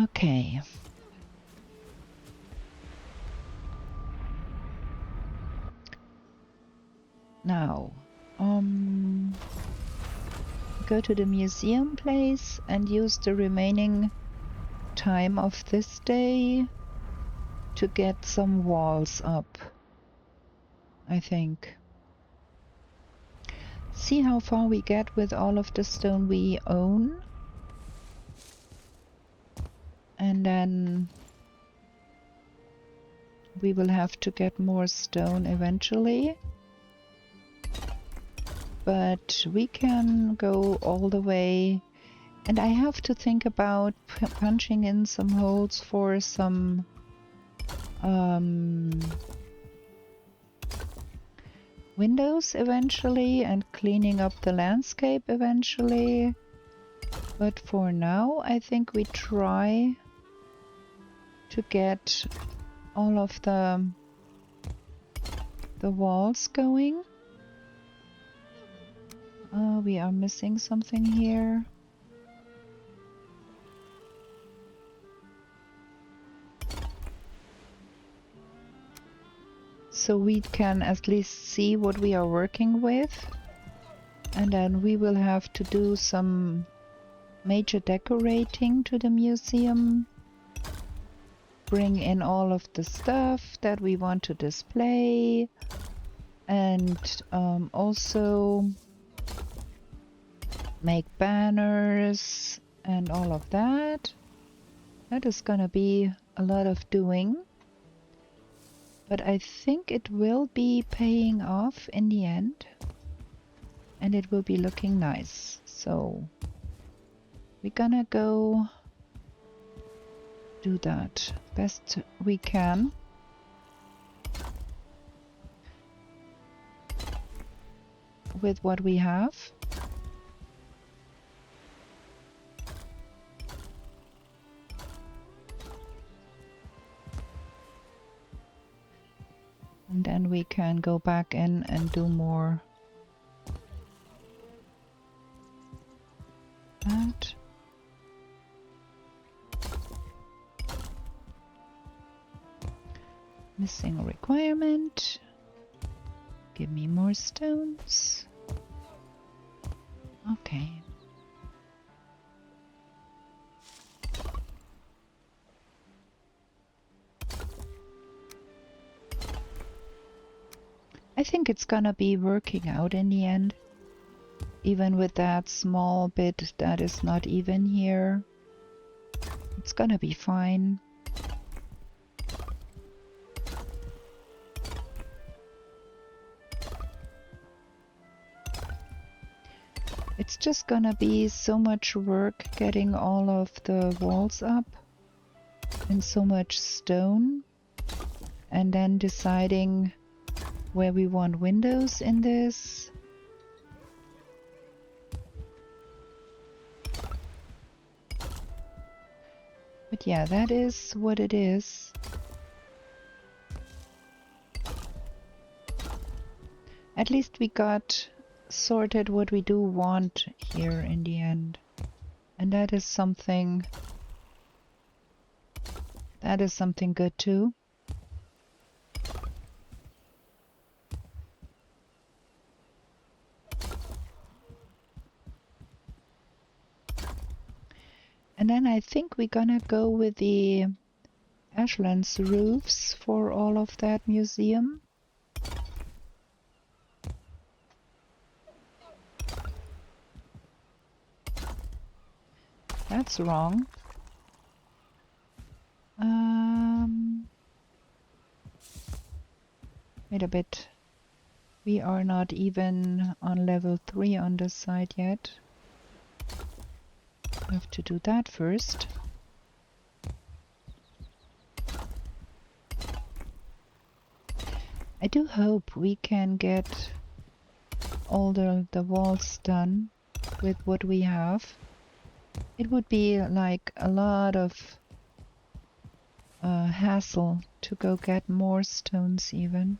Speaker 1: Okay. Now, go to the museum place and use the remaining time of this day to get some walls up, I think. See how far we get with all of the stone we own. And then we will have to get more stone eventually. But we can go all the way. And I have to think about punching in some holes for some windows eventually and cleaning up the landscape eventually. But for now, I think we try to get all of the walls going. We are missing something here. So we can at least see what we are working with. And then we will have to do some major decorating to the museum. Bring in all of the stuff that we want to display. And also make banners and all of that. That is gonna be a lot of doing. But I think it will be paying off in the end. And it will be looking nice. So we're gonna go do that best we can. With what we have. And then we can go back in and do more. That. Missing a requirement. Give me more stones. Okay. I think it's gonna be working out in the end. Even with that small bit that is not even here. It's gonna be fine. It's just gonna be so much work getting all of the walls up. And so much stone. And then deciding where we want windows in this. But yeah, that is what it is. At least we got sorted what we do want here in the end. And that is something good too. And then I think we're gonna go with the Ashlands roofs for all of that museum. That's wrong. Wait a bit. We are not even on level 3 on this side yet. I have to do that first. I do hope we can get all the walls done with what we have. It would be like a lot of hassle to go get more stones even.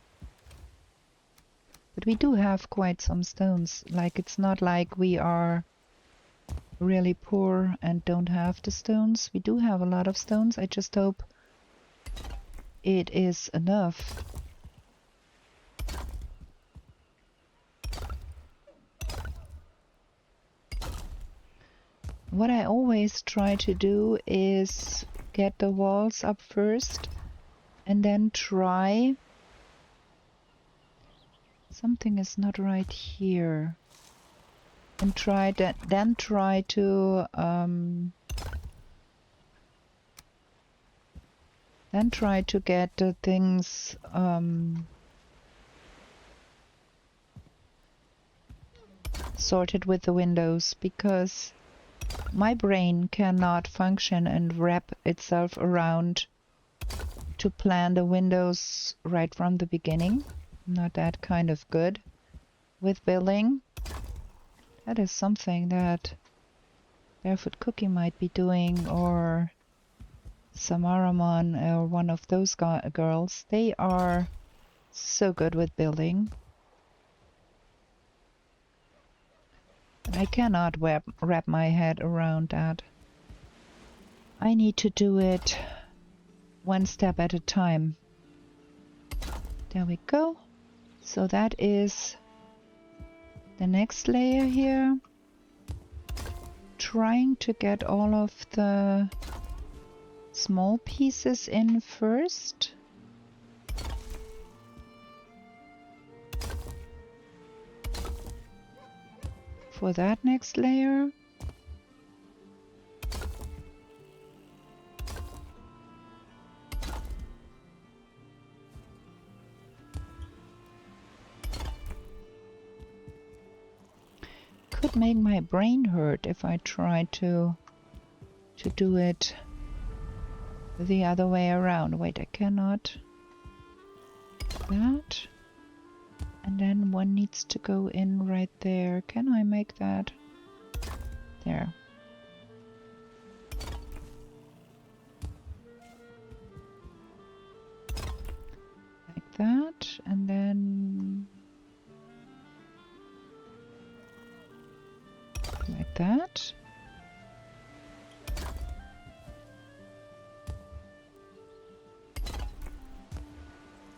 Speaker 1: But we do have quite some stones. Like, it's not like we are really poor and don't have the stones. We do have a lot of stones. I just hope it is enough. What I always try to do is get the walls up first and then try. Something is not right here. And try that, then try to get the things sorted with the windows, because my brain cannot function and wrap itself around to plan the windows right from the beginning. I'm not that kind of good. with building. That is something that Barefoot Cookie might be doing, or Samaramon, or one of those girls. They are so good with building. But I cannot wrap my head around that. I need to do it one step at a time. There we go. So that is the next layer here. Trying to get all of the small pieces in first. For that next layer. Could make my brain hurt if I try to do it the other way around. Wait, I cannot. That. And then one needs to go in right there. Can I make that? There. Like that. And then like that.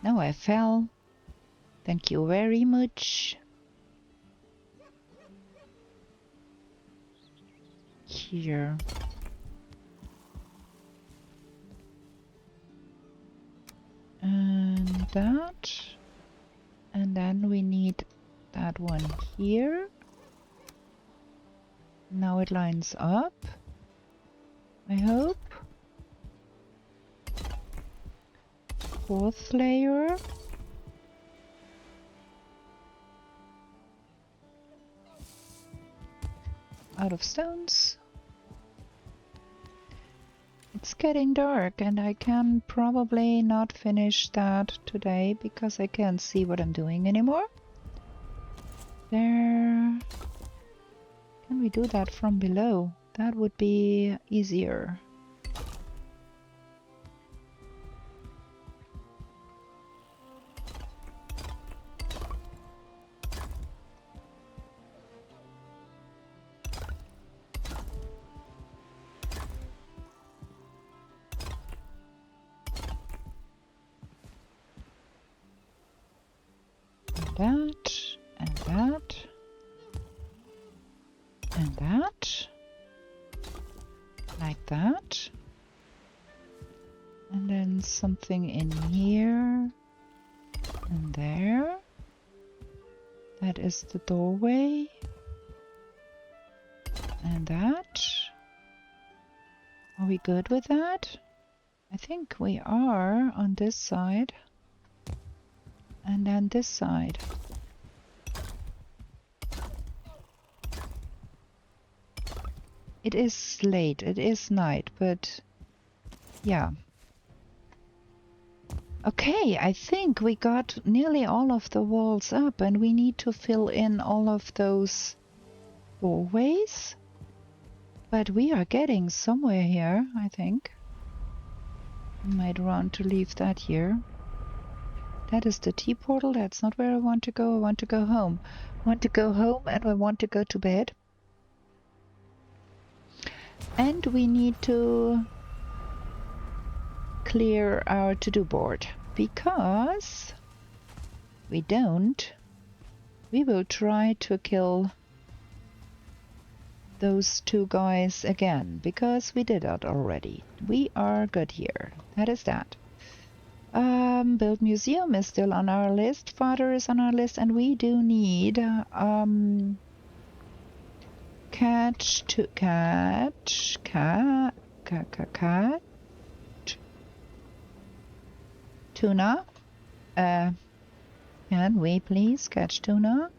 Speaker 1: No, I fell. Thank you very much. Here. And that. And then we need that one here. Now it lines up, I hope. Fourth layer. Out of stones. It's getting dark and I can probably not finish that today because I can't see what I'm doing anymore. There. Can we do that from below? That would be easier. That, and that, and that, like that, and then something in here, and there. That is the doorway, and that. Are we good with that? I think we are on this side. And then this side. It is late, it is night, but yeah. Okay, I think we got nearly all of the walls up and we need to fill in all of those doorways. But we are getting somewhere here, I think. I might want to leave that here. That is the T-portal. That's not where I want to go. I want to go home. I want to go home and I want to go to bed. And we need to clear our to-do board. Because we don't, we will try to kill those two guys again. Because we did that already. We are good here. That is that. Build museum is still on our list. Father is on our list, and we do need tuna. Can we please catch tuna?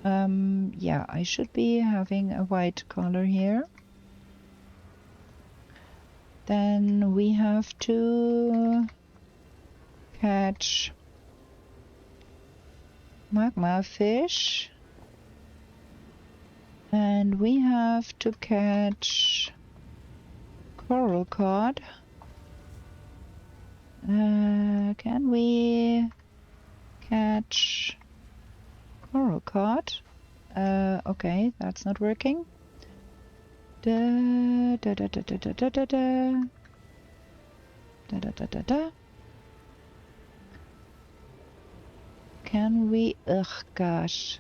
Speaker 1: Yeah, I should be having a white color here. Then we have to catch magma fish. And we have to catch coral cod. Can we catch coral cod? Okay, that's not working. Da da da da da da da da da da da da da da. Can we? Ugh, gosh.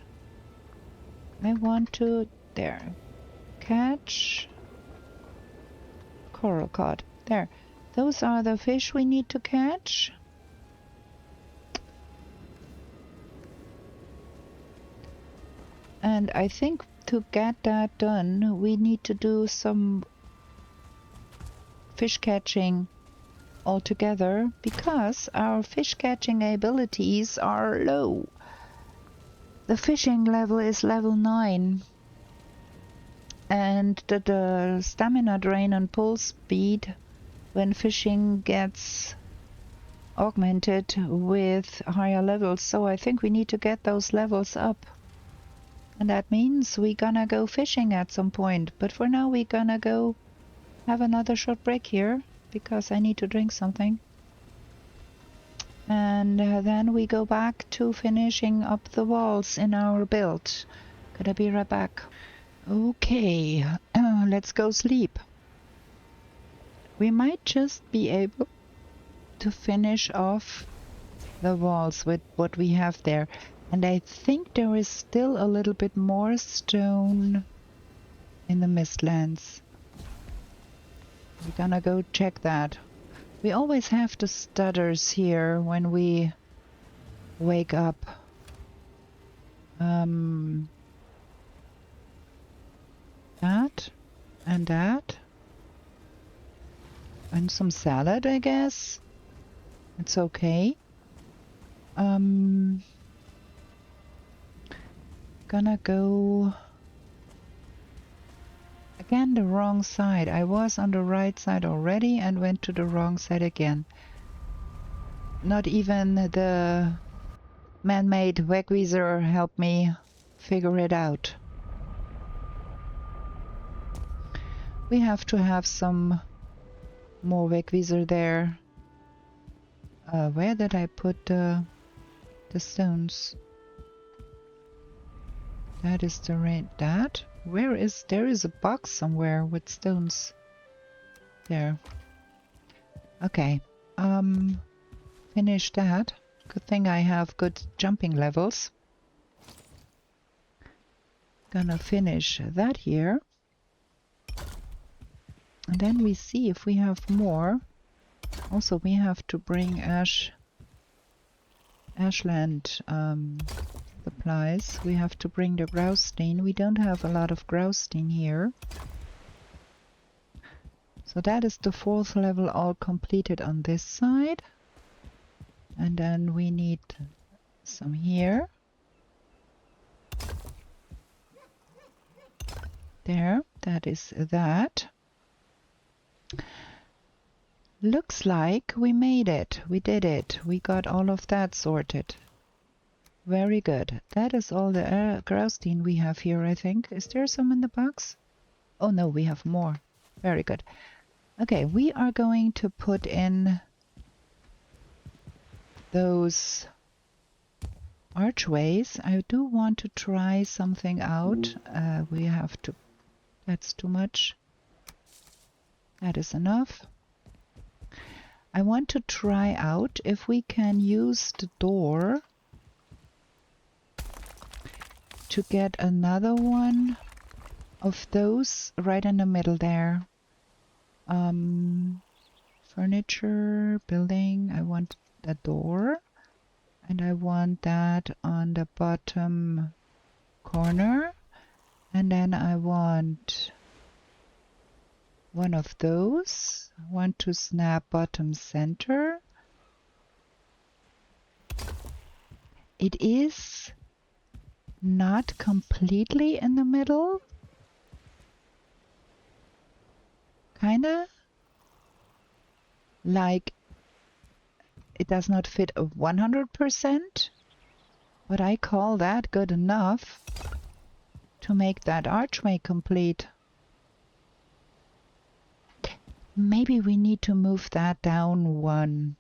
Speaker 1: I want to there catch coral cod. There. Those are the fish we need to catch. And I think to get that done, we need to do some fish catching altogether because our fish catching abilities are low. The fishing level is level 9. And the stamina drain and pull speed when fishing gets augmented with higher levels. So I think we need to get those levels up. And that means we're gonna go fishing at some point. But for now we're gonna go have another short break here because I need to drink something. And then we go back to finishing up the walls in our build. Gonna be right back. Okay, let's go sleep. We might just be able to finish off the walls with what we have there. And I think there is still a little bit more stone in the Mistlands. We're gonna go check that. We always have the stutters here when we wake up. That and that. And some salad, I guess. It's okay. Gonna go again the wrong side. I was on the right side already and went to the wrong side again. Not even the man-made wegweezer helped me figure it out. We have to have some more wegweezer there. Where did I put the stones? That is the rain. That? Where is... There is a box somewhere with stones. There. Okay. Finish that. Good thing I have good jumping levels. Gonna finish that here. And then we see if we have more. Also, we have to bring ashland supplies. We have to bring the grousstein. We don't have a lot of grousstein here. So that is the 4th level all completed on this side. And then we need some here. There, that is that. Looks like we made it. We did it. We got all of that sorted. Very good. That is all the grousstein we have here, I think. Is there some in the box? Oh no, we have more. Very good. Okay, we are going to put in those archways. I do want to try something out. We have to... That's too much. That is enough. I want to try out if we can use the door to get another one of those right in the middle there. Furniture, building, I want a door, and I want that on the bottom corner, and then I want one of those. I want to snap bottom center. It is not completely in the middle. Kinda. Like it does not fit 100%. But I call that good enough to make that archway complete. Maybe we need to move that down one.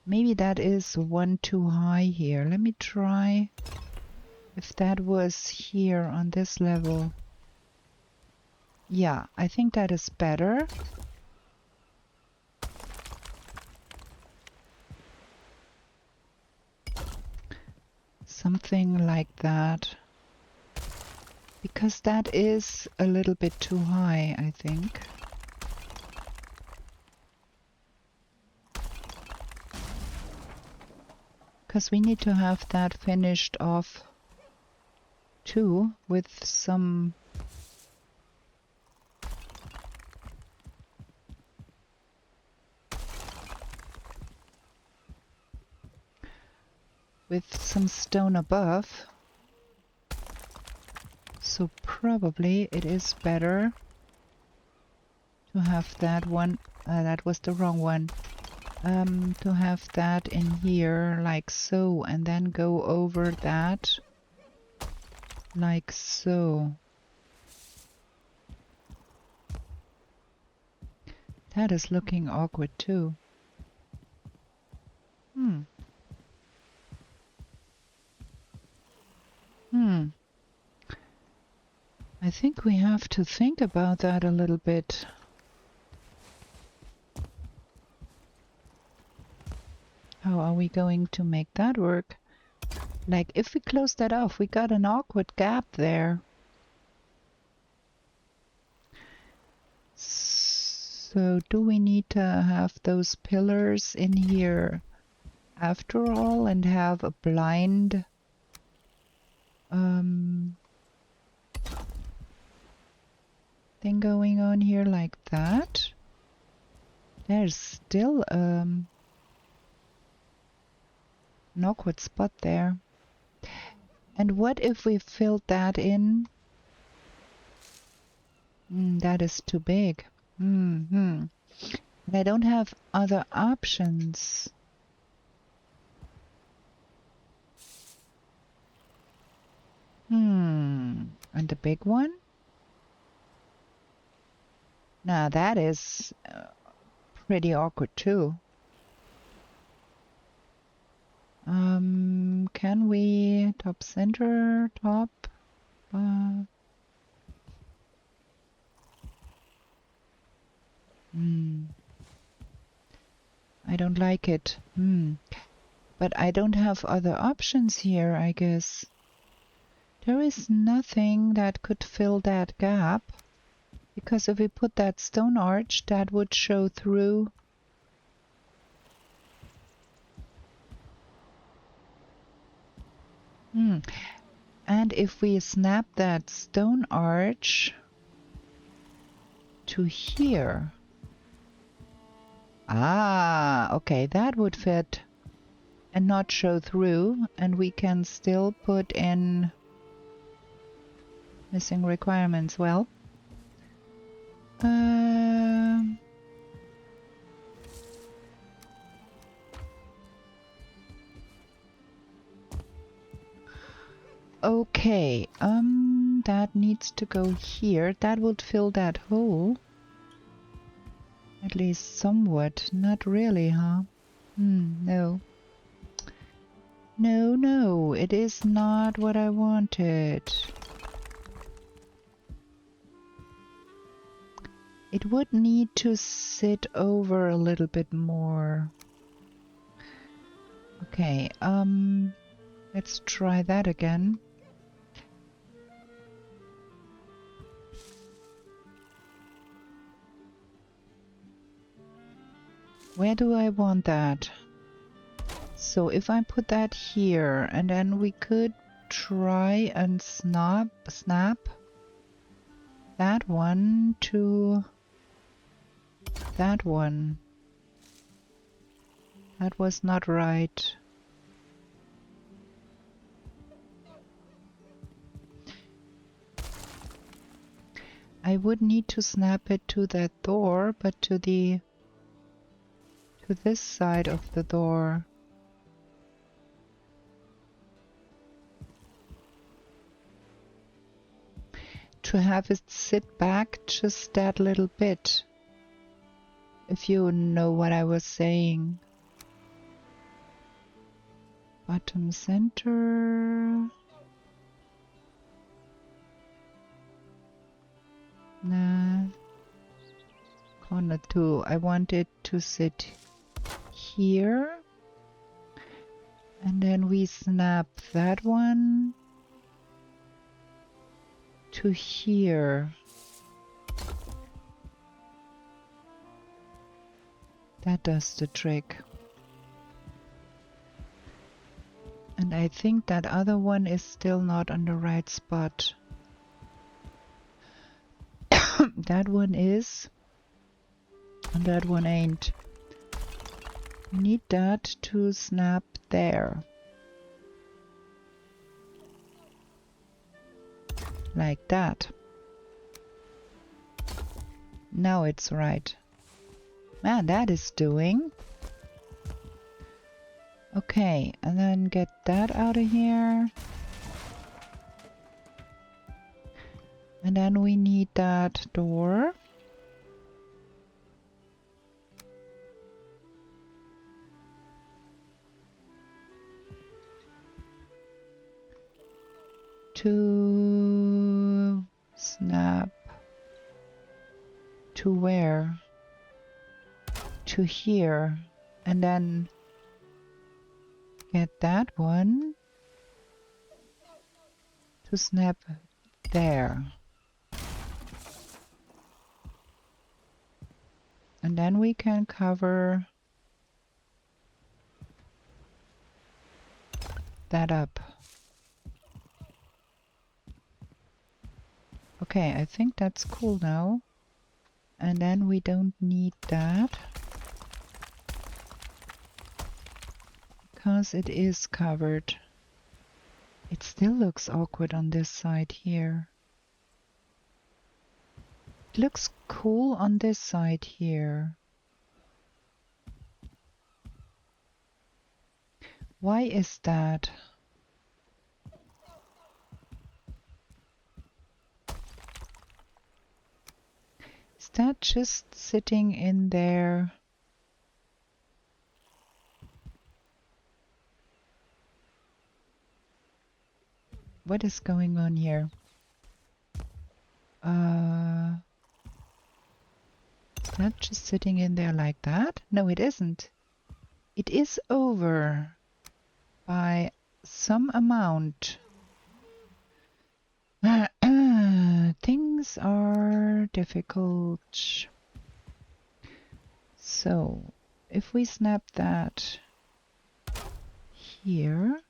Speaker 1: Maybe that is one too high here. Let me try if that was here on this level. Yeah, I think that is better. Something like that. Because that is a little bit too high, I think. Because we need to have that finished off too with some stone above. So probably it is better to have that one. That was the wrong one. To have that in here like so, and then go over that like so. That is looking awkward too. I think we have to think about that a little bit. How are we going to make that work? Like, if we close that off, we got an awkward gap there. So, do we need to have those pillars in here after all and have a blind thing going on here like that? There's still an awkward spot there. And what if we filled that in? That is too big. And I don't have other options. And the big one? Now that is pretty awkward too. Can we top center, top? I don't like it. But I don't have other options here, I guess. There is nothing that could fill that gap. Because if we put that stone arch, that would show through. And if we snap that stone arch to here. Okay, that would fit and not show through, and we can still put in missing requirements. Well, okay, that needs to go here. That would fill that hole. At least somewhat. Not really, huh? No. No, it is not what I wanted. It would need to sit over a little bit more. Okay, let's try that again. Where do I want that? So if I put that here, and then we could try and snap that one to that one. That was not right. I would need to snap it to that door, but to this side of the door. to have it sit back just that little bit. If you know what I was saying. Bottom center. Nah. Corner 2. I want it to sit here. And then we snap that one to here. That does the trick. And I think that other one is still not on the right spot. That one is, and that one ain't. We need that to snap there. Like that. Now it's right. Man, that is doing. Okay, and then get that out of here. And then we need that door. To snap to where? To here. And then get that one to snap there. And then we can cover that up. Okay, I think that's cool now. And then we don't need that because it is covered. It still looks awkward on this side here. It looks cool on this side here. Why is that? Is that just sitting in there? What is going on here? Is that just sitting in there like that? No, it isn't. It is over by some amount. Things are difficult. So, if we snap that here,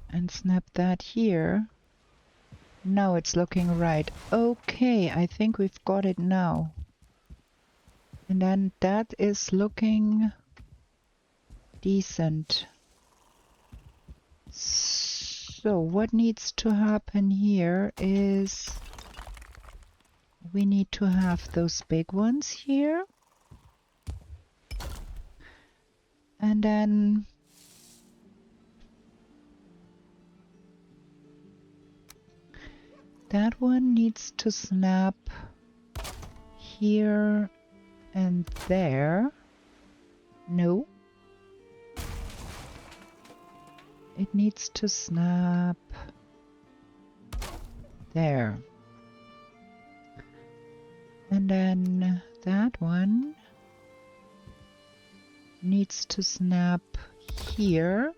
Speaker 1: and snap that here, now it's looking right. Okay, I think we've got it now. And then that is looking decent. So what needs to happen here is we need to have those big ones here. And then that one needs to snap here and there. No. It needs to snap there. And then that one needs to snap here.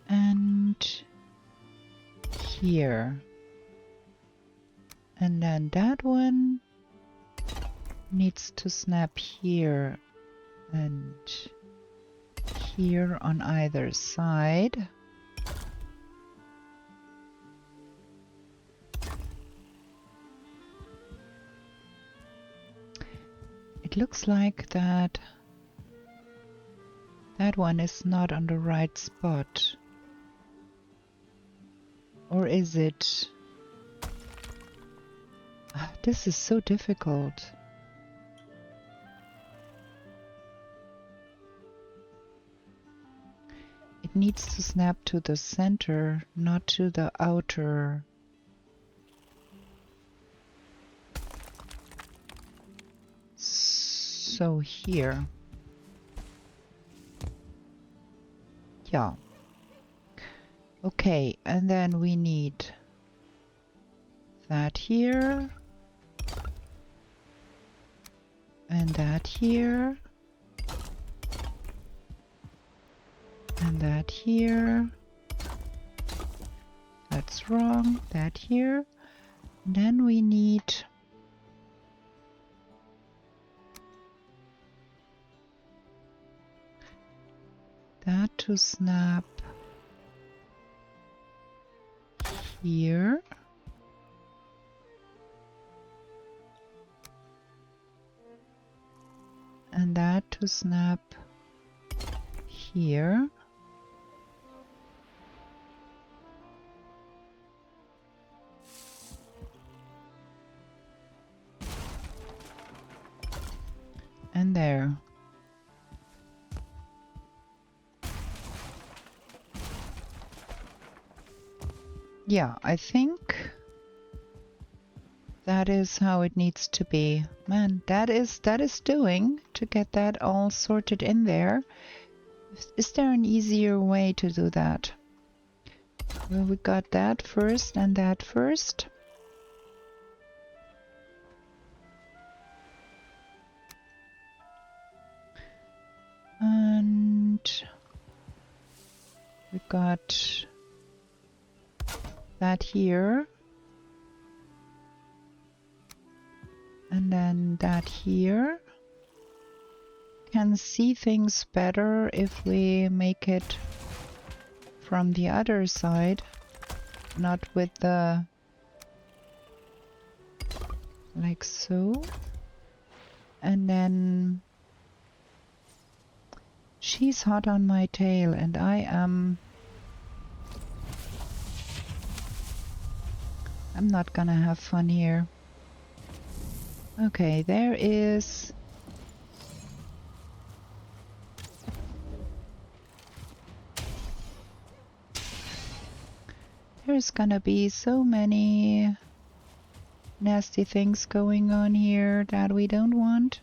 Speaker 1: And here. And then that one needs to snap here and here on either side. It looks like that one is not on the right spot. Or is it... This is so difficult. It needs to snap to the center, not to the outer. So here. Yeah. Okay, and then we need that here. And that here. And that here. That's wrong. That here. And then we need that to snap here. And that to snap here. And there. Yeah, I think that is how it needs to be. Man, that is doing to get that all sorted in there. Is there an easier way to do that? Well, we got that first and that first. And we got that here. And then that here. Can see things better if we make it from the other side, not with the... like so. And then she's hot on my tail and I am... I'm not gonna have fun here. Okay, there is... There's gonna be so many nasty things going on here that we don't want.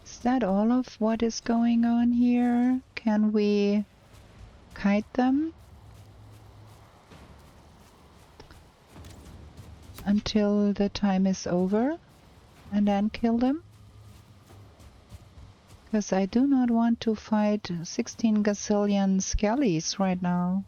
Speaker 1: Is that all of what is going on here? Can we kite them until the time is over and then kill them? Because I do not want to fight 16 gazillion skellies right now.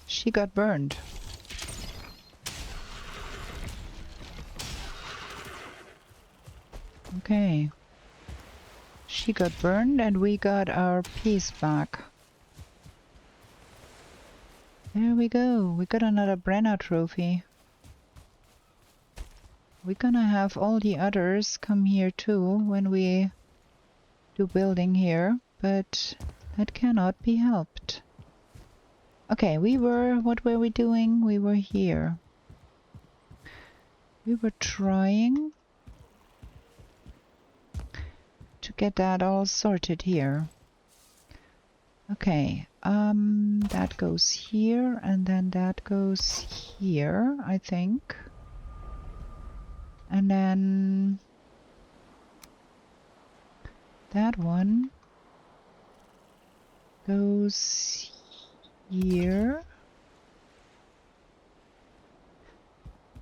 Speaker 1: She got burned. Okay. She got burned and we got our piece back. There we go. We got another Brenna trophy. We're gonna have all the others come here too when we do building here, but that cannot be helped. Okay, what were we doing? We were here. We were trying to get that all sorted here. Okay, that goes here and then that goes here, I think. And then that one goes here.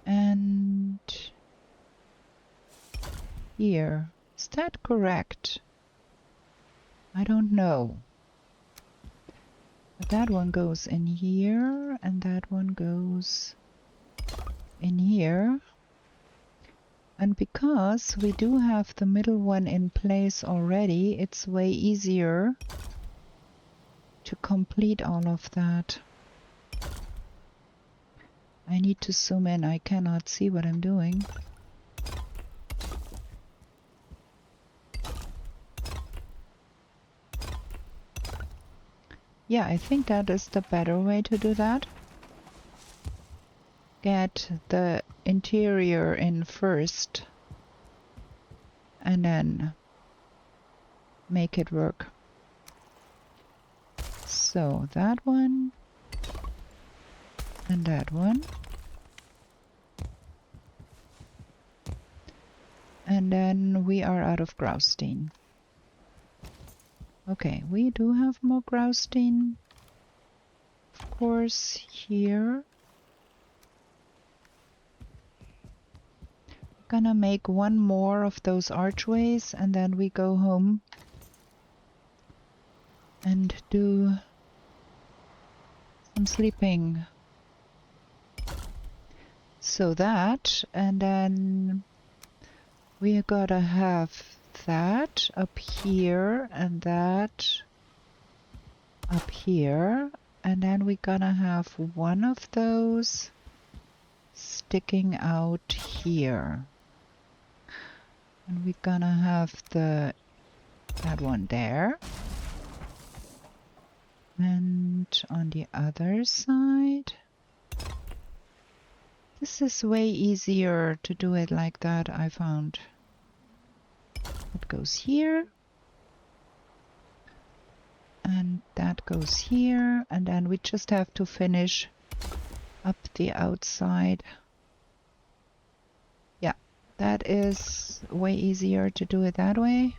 Speaker 1: And here. Is that correct? I don't know. But that one goes in here, and that one goes in here. And because we do have the middle one in place already, it's way easier to complete all of that. I need to zoom in. I cannot see what I'm doing. Yeah, I think that is the better way to do that. Get the interior in first and then make it work. So that one and that one. And then we are out of Graustein. Okay, we do have more Graustein. Of course, here. Gonna make one more of those archways and then we go home and do some sleeping. So that, and then we gotta have that up here and that up here, and then we're gonna have one of those sticking out here. And we're gonna have that one there. And on the other side, this is way easier to do it like that, I found. It goes here. And that goes here. And then we just have to finish up the outside. Yeah, that is way easier to do it that way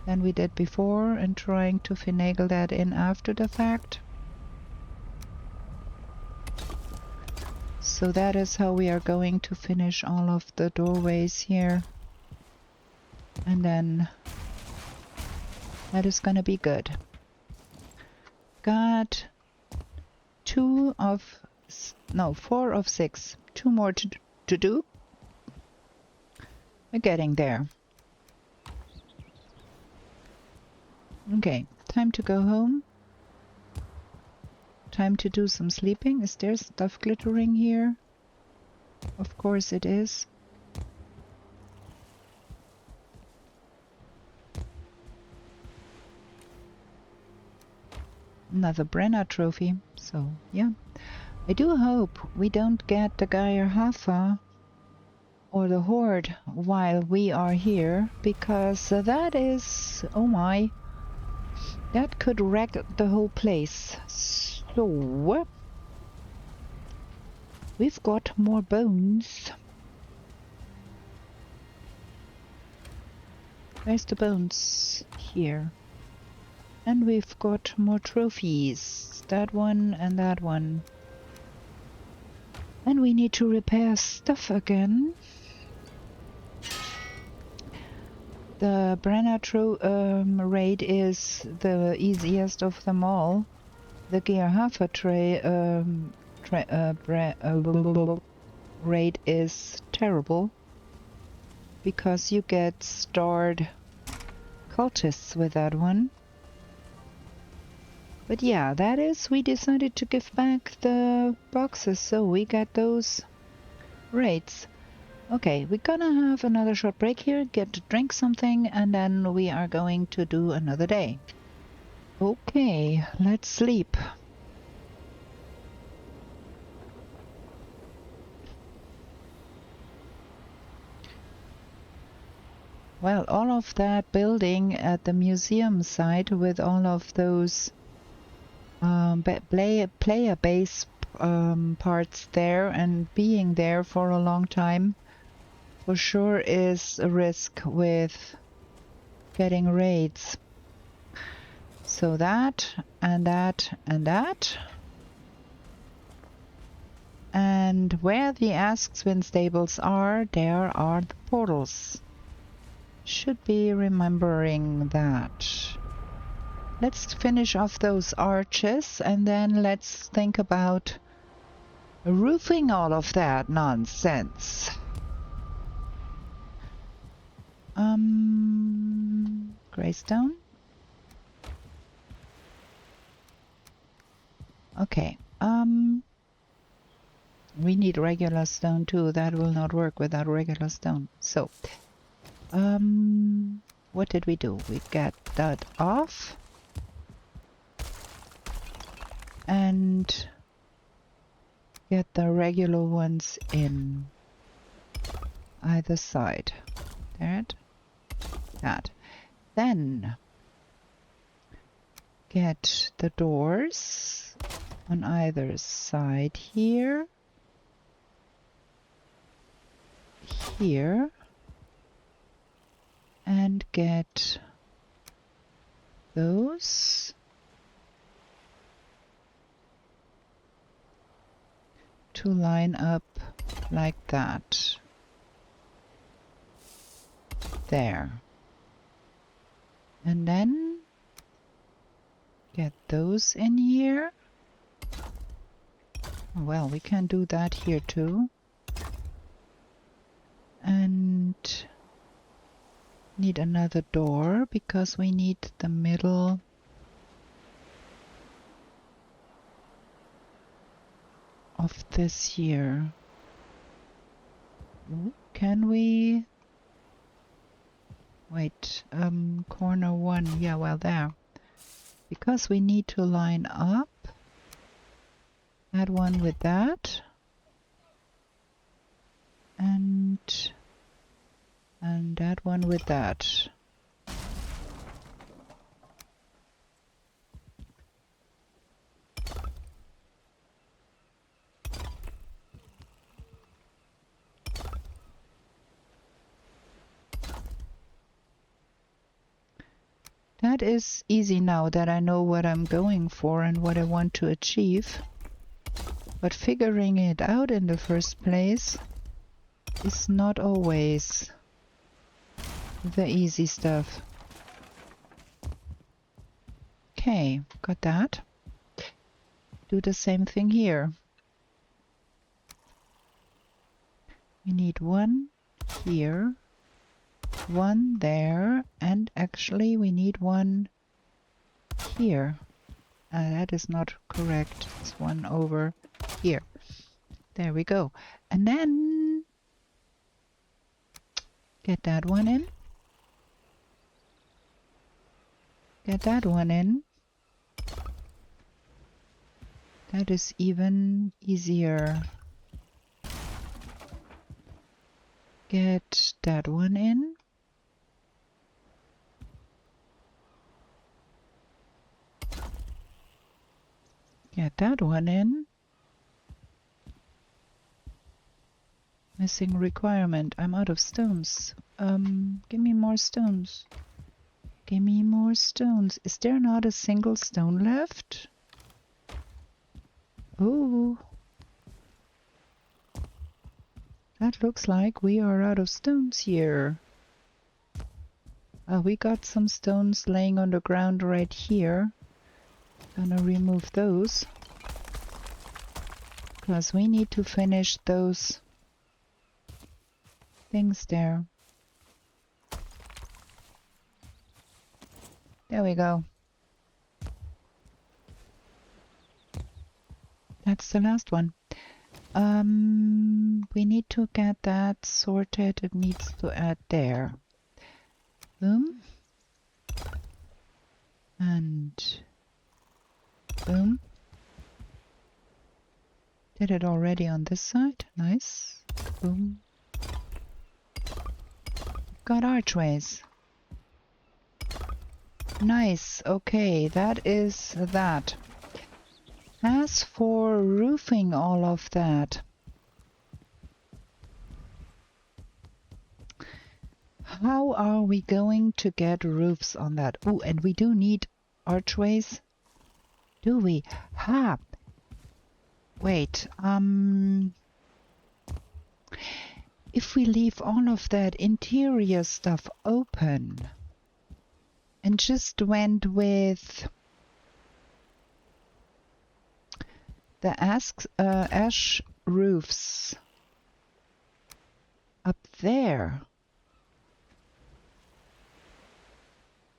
Speaker 1: than we did before, and trying to finagle that in after the fact. So that is how we are going to finish all of the doorways here. And then that is gonna be good. Got 4 of 6. 2 more to do. We're getting there. Okay, time to go home. Time to do some sleeping. Is there stuff glittering here? Of course it is. Another Brenna trophy. So, yeah. I do hope we don't get the Geierhafer or the Horde while we are here, because that is... oh my... that could wreck the whole place. So... we've got more bones. Where's the bones? Here. And we've got more trophies. That one and that one. And we need to repair stuff again. The Brenna raid is the easiest of them all. The Geierhafer raid is terrible, because you get starred cultists with that one. But yeah, that is, we decided to give back the boxes, so we got those raids. Okay, we're gonna have another short break here, get to drink something, and then we are going to do another day. Okay, let's sleep. Well, all of that building at the museum site with all of those player base parts there and being there for a long time for sure is a risk with getting raids. So that and that and that. And where the Askswin stables are, there are the portals. Should be remembering that. Let's finish off those arches and then let's think about roofing all of that nonsense. Greystone. Okay. We need regular stone too. That will not work without regular stone. So, what did we do? We got that off. And get the regular ones in either side. That. Then get the doors on either side here. Here. And get those to line up like that. There. And then get those in here. Well, we can do that here too. And need another door because we need the middle of this here. Can we wait, corner one, yeah, well, there, because we need to line up that one with that and that one with that. That is easy now that I know what I'm going for and what I want to achieve. But figuring it out in the first place is not always the easy stuff. Okay, got that. Do the same thing here. We need one here, one there, and actually we need one here. That is not correct. It's one over here. There we go. And then get that one in. Get that one in. That is even easier. Get that one in. Get that one in. Missing requirement. I'm out of stones. Give me more stones. Give me more stones. Is there not a single stone left? Oh. That looks like we are out of stones here. We got some stones laying on the ground right here. Gonna remove those. Because we need to finish those things there. There we go. That's the last one. We need to get that sorted. It needs to add there. Boom. And boom. Did it already on this side. Nice. Boom. Got archways. Nice. Okay, that is that. As for roofing all of that, how are we going to get roofs on that? Oh, and we do need archways. Do we? Ha! Wait, if we leave all of that interior stuff open and just went with the ash roofs up there.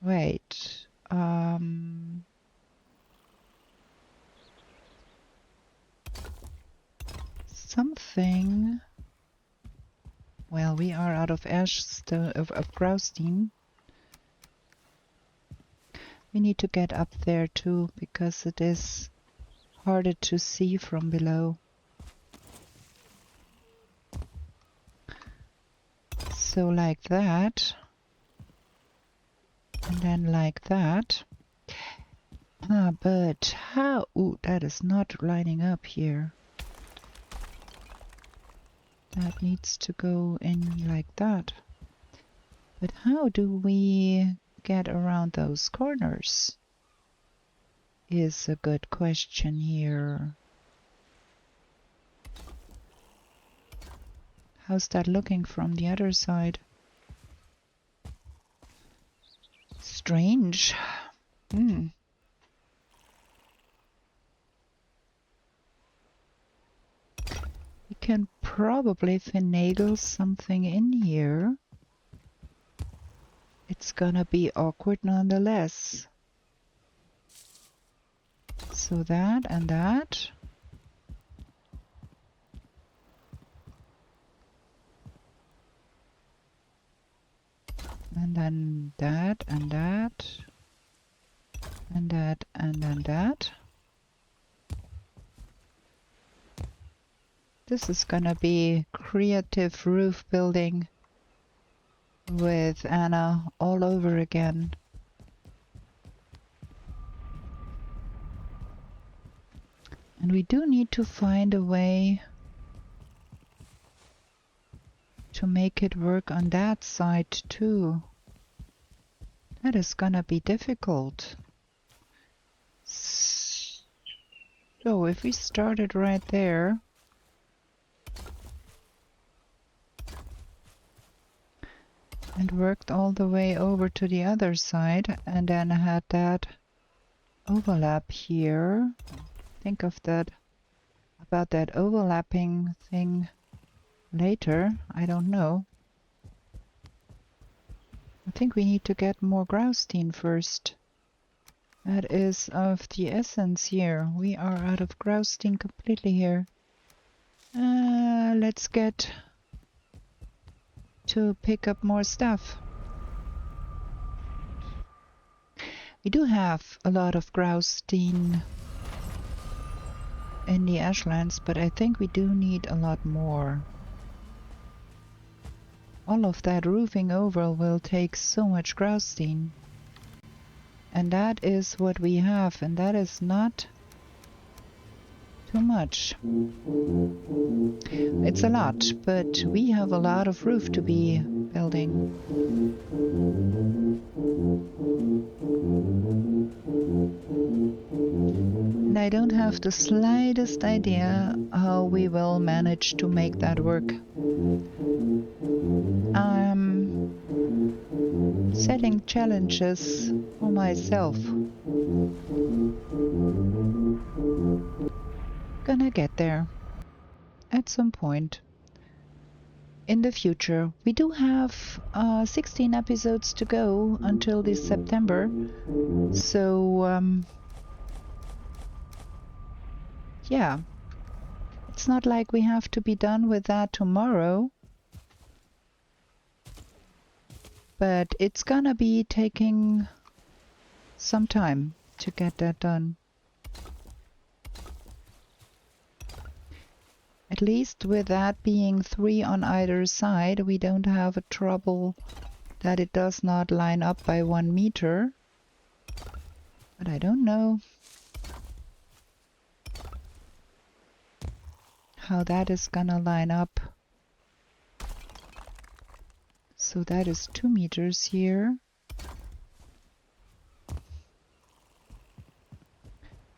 Speaker 1: Wait, something. Well, we are out of ash of Graustine. We need to get up there too, because it is harder to see from below. So like that. And then like that. Ah, but how? Ooh, that is not lining up here. That needs to go in like that. But how do we get around those corners? Is a good question here. How's that looking from the other side? Strange. We can probably finagle something in here. It's gonna be awkward nonetheless. So that and that. And then that and that. And that and then that. This is gonna be creative roof building with Anna all over again. And we do need to find a way to make it work on that side too. That is gonna be difficult. So if we started right there, and worked all the way over to the other side, and then had that overlap here. Think of that, about that overlapping thing later. I don't know. I think we need to get more Graustine first. That is of the essence here. We are out of Graustine completely here. Let's get to pick up more stuff. We do have a lot of Graustine in the Ashlands, but I think we do need a lot more. All of that roofing over will take so much Graustine. And that is what we have, and that is not too much. It's a lot, but we have a lot of roof to be building. And I don't have the slightest idea how we will manage to make that work. I'm setting challenges for myself. Gonna get there at some point in the future. We do have 16 episodes to go until this September, so yeah, it's not like we have to be done with that tomorrow, but it's gonna be taking some time to get that done. At least with that being 3 on either side, we don't have a trouble that it does not line up by 1 meter. But I don't know how that is gonna line up. So that is 2 meters here.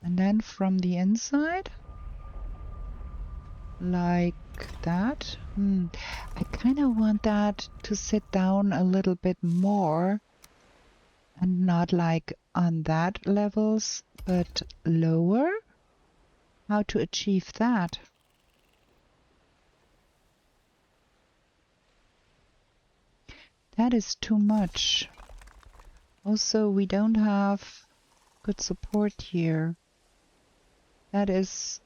Speaker 1: And then from the inside, like that. I kind of want that to sit down a little bit more And not like on that levels, but lower? How to achieve that? That is too much. Also, we don't have good support here. That is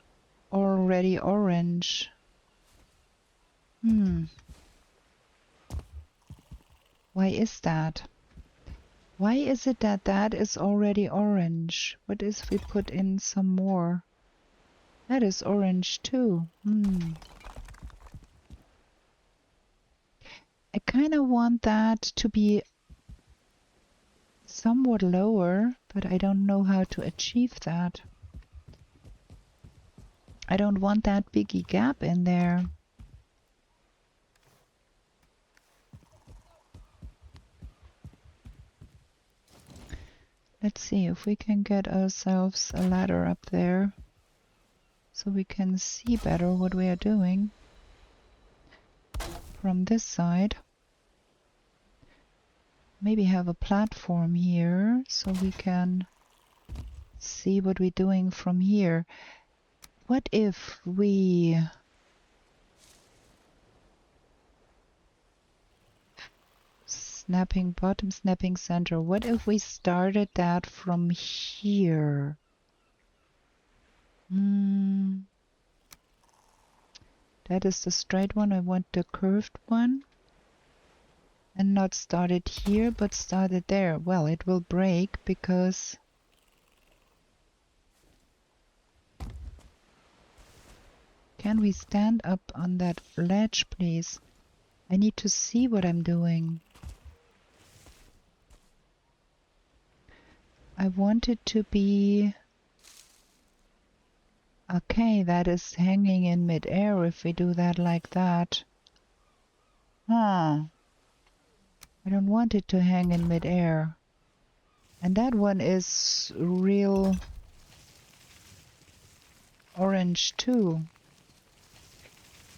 Speaker 1: already orange. Why is that? Why is it that that is already orange? What if we put in some more? That is orange too. I kind of want that to be somewhat lower, but I don't know how to achieve that. I don't want that biggie gap in there. Let's see if we can get ourselves a ladder up there so we can see better what we are doing from this side. Maybe have a platform here so we can see what we're doing from here. What if we snapping bottom, snapping center, what if we started that from here? That is the straight one. I want the curved one. And not start it here, but start it there. Well, it will break because can we stand up on that ledge, please? I need to see what I'm doing. I want it to be okay. That is hanging in midair if we do that like that. I don't want it to hang in midair. And that one is real orange too.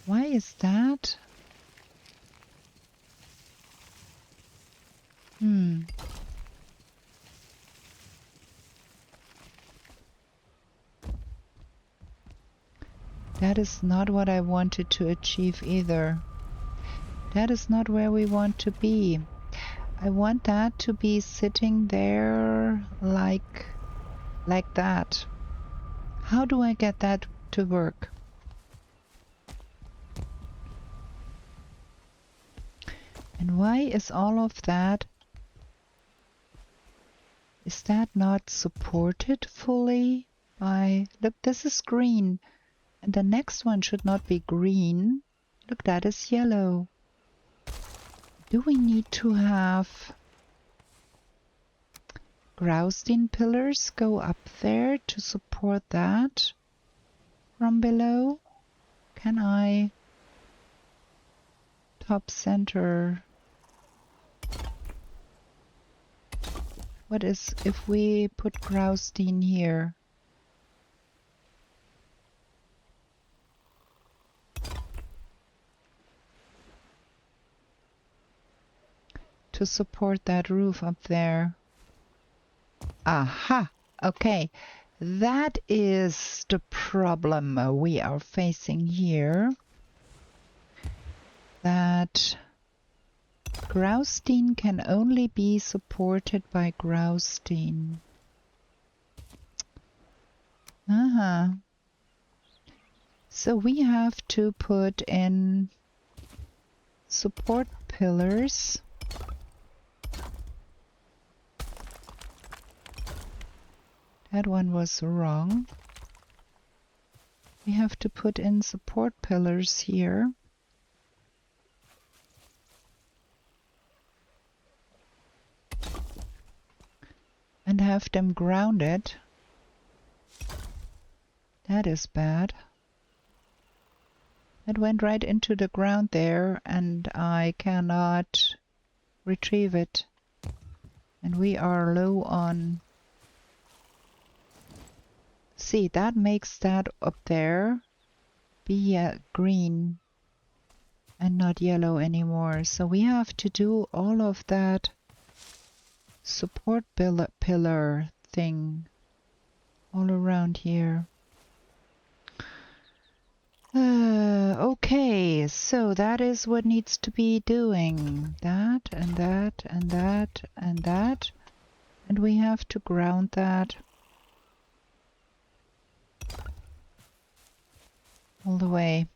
Speaker 1: Why is that? That is not what I wanted to achieve either. That is not where we want to be. I want that to be sitting there like that. How do I get that to work? And why is all of that? Is that not supported fully by... Look, this is green. And the next one should not be green. Look, that is yellow. Do we need to have Graustein pillars go up there to support that from below? Can I top center? What is if we put Graustein here? To support that roof up there. Aha! Okay, that is the problem we are facing here. That Graustein can only be supported by Graustein. So we have to put in support pillars. That one was wrong. We have to put in support pillars here. And have them grounded. That is bad. It went right into the ground there and I cannot retrieve it. And we are low on... See, that makes that up there be green and not yellow anymore. So we have to do all of that support pillar thing all around here. Okay, so that is what needs to be doing. That and that and that and that. And we have to ground that all the way.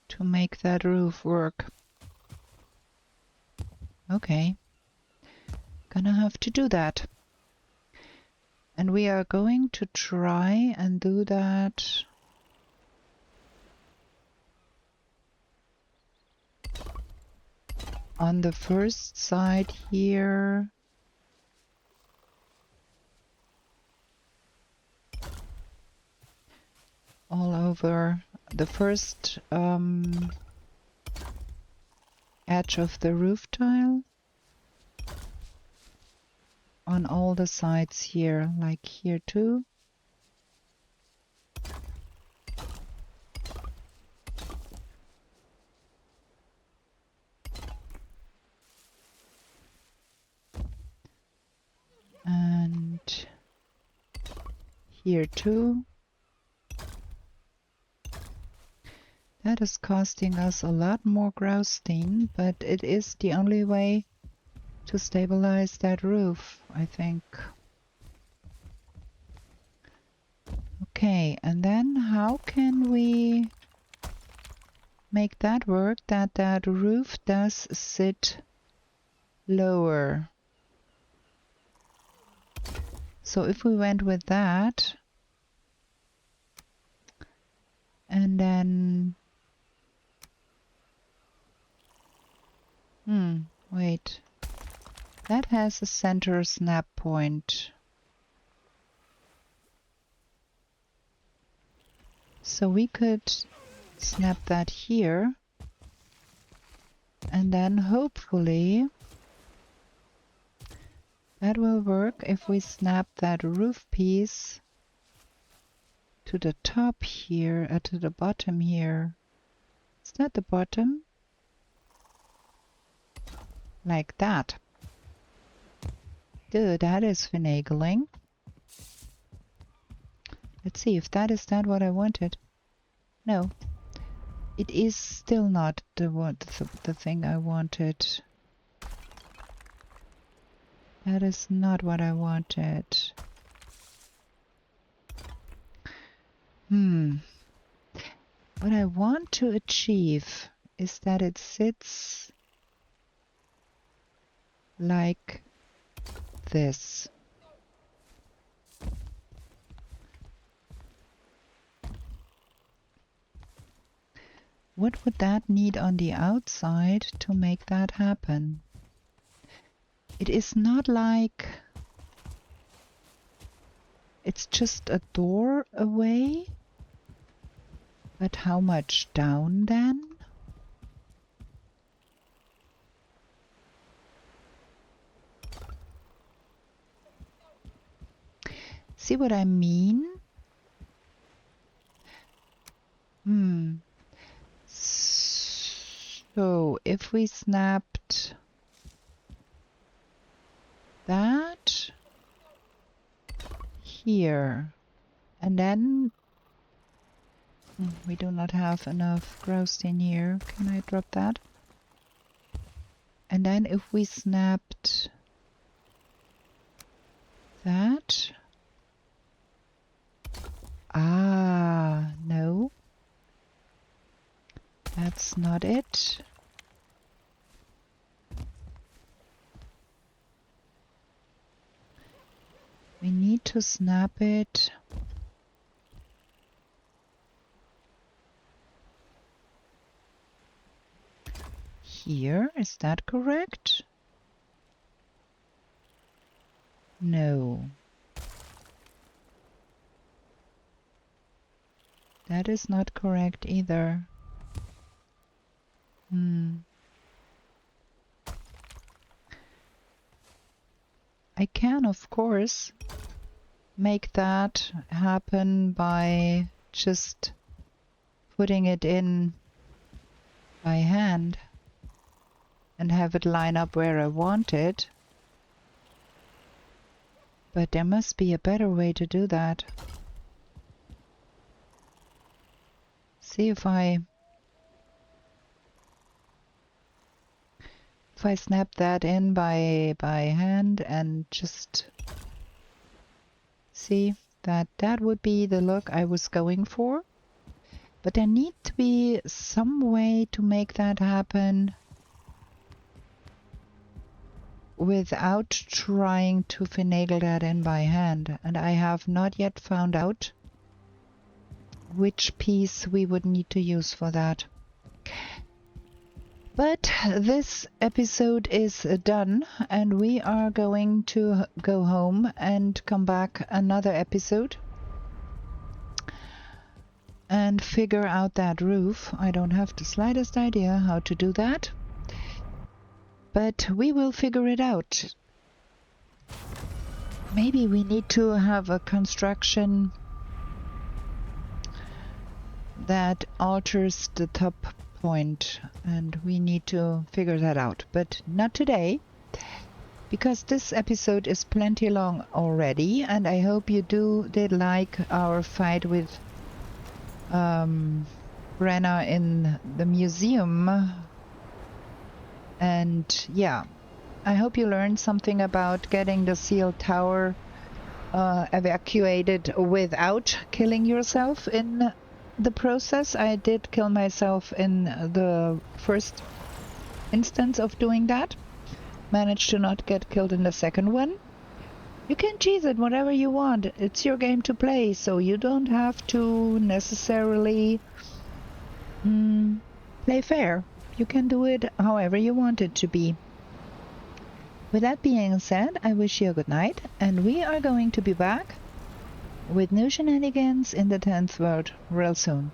Speaker 1: To make that roof work. Okay. Gonna have to do that. And we are going to try and do that on the first side here. All over the first edge of the roof tile. On all the sides here, like here too. And here too. That is costing us a lot more Graustein, but it is the only way to stabilize that roof, I think. Okay, and then how can we make that work, that that roof does sit lower? So if we went with that, and then wait, that has a center snap point. So we could snap that here, and then hopefully that will work if we snap that roof piece to the top here, to the bottom here. Is that the bottom? Like that. Dude, that is finagling. Let's see if that is that what I wanted. No. It is still not the thing I wanted. That is not what I wanted. What I want to achieve is that it sits like this. What would that need on the outside to make that happen? It is not like it's just a door away. But how much down then? See what I mean? So if we snapped that here, and then we do not have enough Graustein here. Can I drop that? And then if we snapped that. Ah, no. That's not it. We need to snap it here. Is that correct? No. That is not correct either. I can, of course, make that happen by just putting it in by hand and have it line up where I want it. But there must be a better way to do that. See if I snap that in by hand and just see that would be the look I was going for. But there need to be some way to make that happen without trying to finagle that in by hand, and I have not yet found out which piece we would need to use for that. But this episode is done, and we are going to go home and come back another episode and figure out that roof. I don't have the slightest idea how to do that, but we will figure it out. Maybe we need to have a construction that alters the top point, and we need to figure that out, but not today, because this episode is plenty long already, and I hope you did like our fight with Brenna in the museum. And yeah, I hope you learned something about getting the seal tower evacuated without killing yourself in the process. I did kill myself in the first instance of doing that. Managed to not get killed in the second one. You can cheese it whatever you want. It's your game to play, so you don't have to necessarily play fair. You can do it however you want it to be. With that being said, I wish you a good night, and we are going to be back with new shenanigans in the 10th world real soon.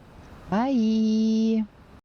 Speaker 1: Bye!